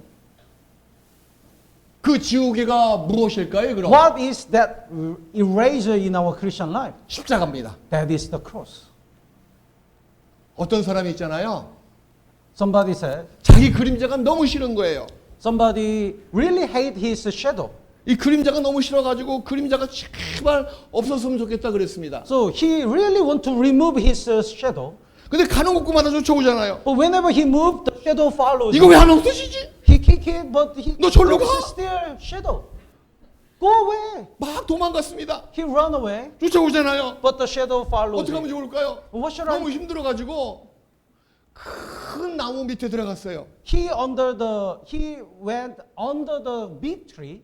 그 지우개가 무엇일까요, 그럼? What is that eraser in our Christian life? 십자가입니다. That is the cross. 어떤 사람이 있잖아요. Somebody said, 자기 그림자가 너무 싫은 거예요. somebody really hate his shadow. 이 그림자가 너무 싫어가지고 그림자가 제발 없었으면 좋겠다 그랬습니다. So he really want to remove his shadow. 근데 가는 곳마다 쫓아오잖아요. But whenever he moved, the shadow follows. 이거 왜 안 없어지지? He kick it, but 너 절로 there 가. is still shadow. Go away. 막 도망갔습니다. He run away, 쫓아오잖아요. but the shadow follows. 어떻게 하면 좋을까요? What should I 너무 do? 힘들어가지고 큰 나무 밑에 들어갔어요. He went under the big tree.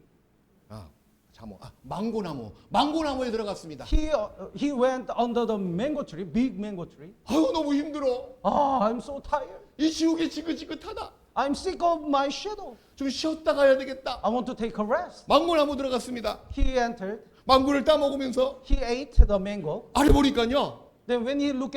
망고나무에 들어갔습니다. He went under the mango tree, big mango tree. 아유 너무 힘들어. I'm so tired. 이 지옥이 지긋지긋하다. I'm sick of my shadow. 좀 쉬었다 가야 되겠다. I want to take a rest. 망고나무 들어갔습니다. He entered. 망고를 따 먹으면서 He ate the mango. 아래 보니까요 Then when he look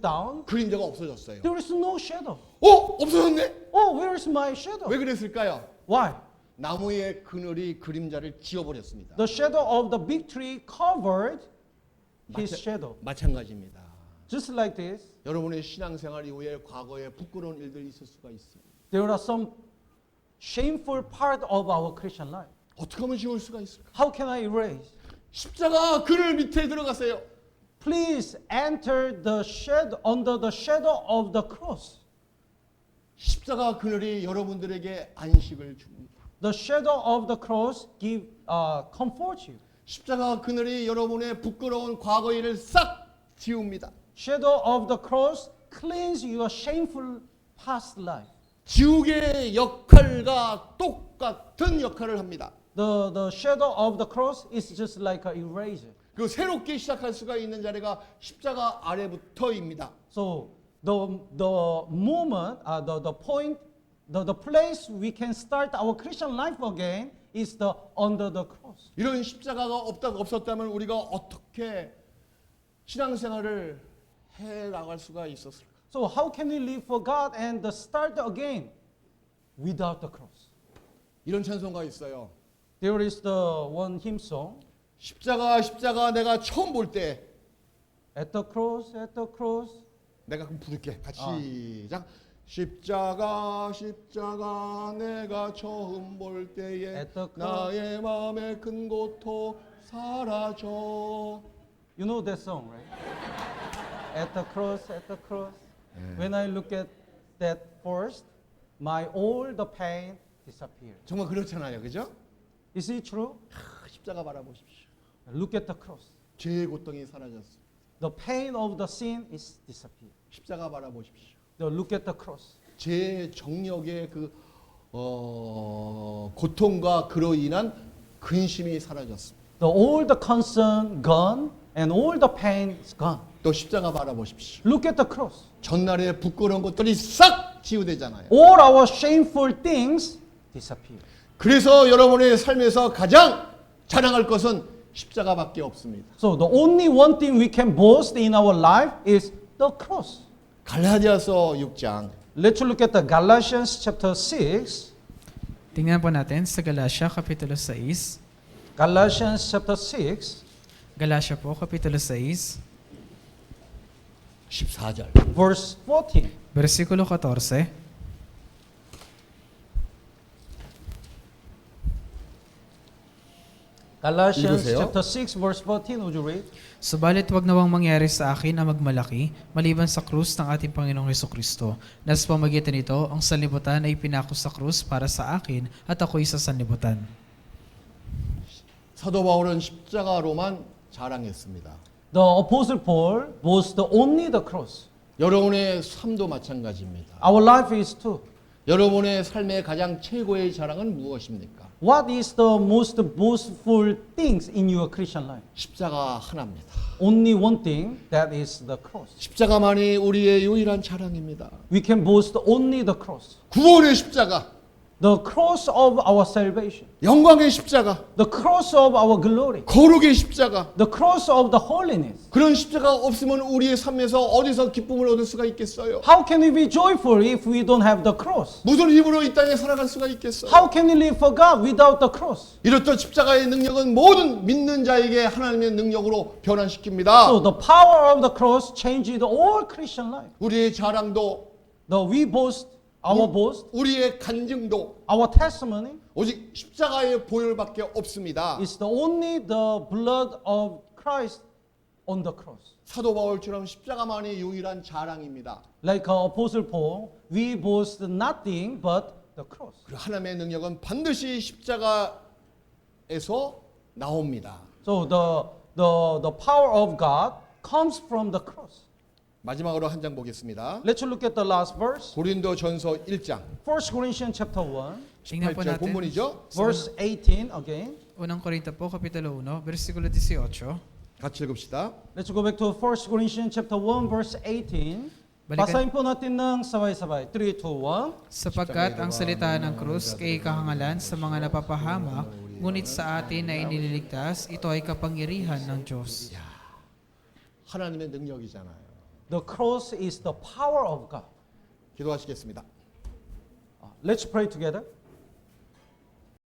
down, 그림자가 없어졌어요. there is no shadow. 없어졌네. Oh, where is my shadow? 왜 그랬을까요? Why? 나무의 그늘이 그림자를 지워버렸습니다. The shadow of the big tree covered his shadow. 마찬가지입니다. Just like this, 여러분의 신앙생활 이후에 과거에 부끄러운 일들이 있을 수가 있어요. there are some shameful part of our Christian life. 어떻게 하면 지울 수가 있을까? How can I erase? 십자가 그늘 밑에 들어가세요. Please enter the shadow under the shadow of the cross. 십자가 그늘이 여러분들에게 안식을 줍니다. The shadow of the cross comfort you. 십자가 그늘이 여러분의 부끄러운 과거 일을 싹 지웁니다. Shadow of the cross cleans your shameful past life. 지옥의 역할과 똑같은 역할을 합니다. The shadow of the cross is just like an eraser. 그 새롭게 시작할 수가 있는 자리가 십자가 아래부터입니다. So the moment, the point, the place we can start our Christian life again is the under the cross. 이런 십자가가 없었다면 우리가 어떻게 신앙생활을 해 나갈 수가 있었을까? So how can we live for God and start again without the cross? 이런 찬송가 있어요. There is the one hymn song. 십자가 내가 처음 볼 때 At the cross, 내가 그럼 부를게. 같이 시작. 십자가 내가 처음 볼 때에 At the cross. 나의 마음의 큰 고통 사라져. You know that song, right? At the cross. When I look at that first, my all the pain disappeared. 정말 그렇잖아요. 그죠? Is it true? 십자가 바라보십시오. Look at the cross. 죄의 고통이 사라졌어요. The pain of the sin is disappeared. 십자가 바라보십시오. Look at the cross. 죄의 정력의 그 고통과 그로 인한 근심이 사라졌습니다. All the concern gone and all the pain is gone. 또 십자가 바라보십시오. Look at the cross. 전날의 부끄러운 것들이 싹 지우되잖아요. All our shameful things disappear. 그래서 여러분의 삶에서 가장 자랑할 것은 십자가밖에 없습니다. So the only one thing we can boast in our life is the cross. 갈라디아서 6장 Let's look at the Galatians chapter 6. Tingnan po natin sa Galatia, Kapitulo 6. Galatians chapter 6, Galatia po, Kapitulo 6, 14절. verse 14. versikulo 14. Galatians 읽으세요. chapter 6, verse 14. Would you read? Subalit wag nawang mangyari sa akin ang magmalaki, maliban sa krus ng ating Panginoong Hesukristo. Na sa pamagitan nito, ang sanlibutan ay pinako sa krus para sa akin at ako'y sa sanlibutan. 사도 바울은 십자가로만 자랑했습니다. The Apostle Paul boasts only the cross. 여러분의 삶도 마찬가지입니다. Our life is too. 여러분의 삶의 가장 최고의 자랑은 무엇입니까? What is the most boastful things in your Christian life? 십자가 하나입니다. Only one thing, that is the cross. 십자가만이 우리의 유일한 자랑입니다. We can boast only the cross. 구원의 십자가, The cross of our salvation. 영광의 십자가, The cross of our glory. 거룩의 십자가. The cross of the holiness. 그런 십자가 없으면 우리의 삶에서 어디서 기쁨을 얻을 수가 있겠어요? How can we be joyful if we don't have the cross? 무슨 힘으로 이 땅에 살아갈 수가 있겠어요? How can we live for God without the cross? 이렇듯 십자가의 능력은 모든 믿는 자에게 하나님의 능력으로 변환시킵니다. So the power of the cross changed all Christian life. 우리의 자랑도, We boast, our boast, 우리의 간증도 our testimony 오직 십자가의 보혈밖에 없습니다. is only the blood of Christ on the cross. 사도 바울처럼 십자가만이 유일한 자랑입니다. Like Apostle Paul, we boast nothing but the cross. 그리고 하나님의 능력은 반드시 십자가에서 나옵니다. So the power of God comes from the cross. 마지막으로 한 장 보겠습니다. Let's look at the last verse. 고린도전서 1장 1 Corinthians chapter 1, Tingnan po 18절 natin. 본문이죠. verse 18 again. Unang Korinto po, Kapitulo 1, versikulo 18. 같이 읽읍시다. Let's go back to 1 Corinthians chapter 1 verse 18. Balikan- Basahin po natin ng sabay-sabay. 3, 2, 1. Sapagkat ang salita ng krus kay kahangalan sa mga napapahamak, ngunit sa atin na inililigtas, ito ay kapangyarihan ng Diyos. 하나님의 능력이잖아요. The cross is the power of God. 기도하시겠습니다. Let's pray together.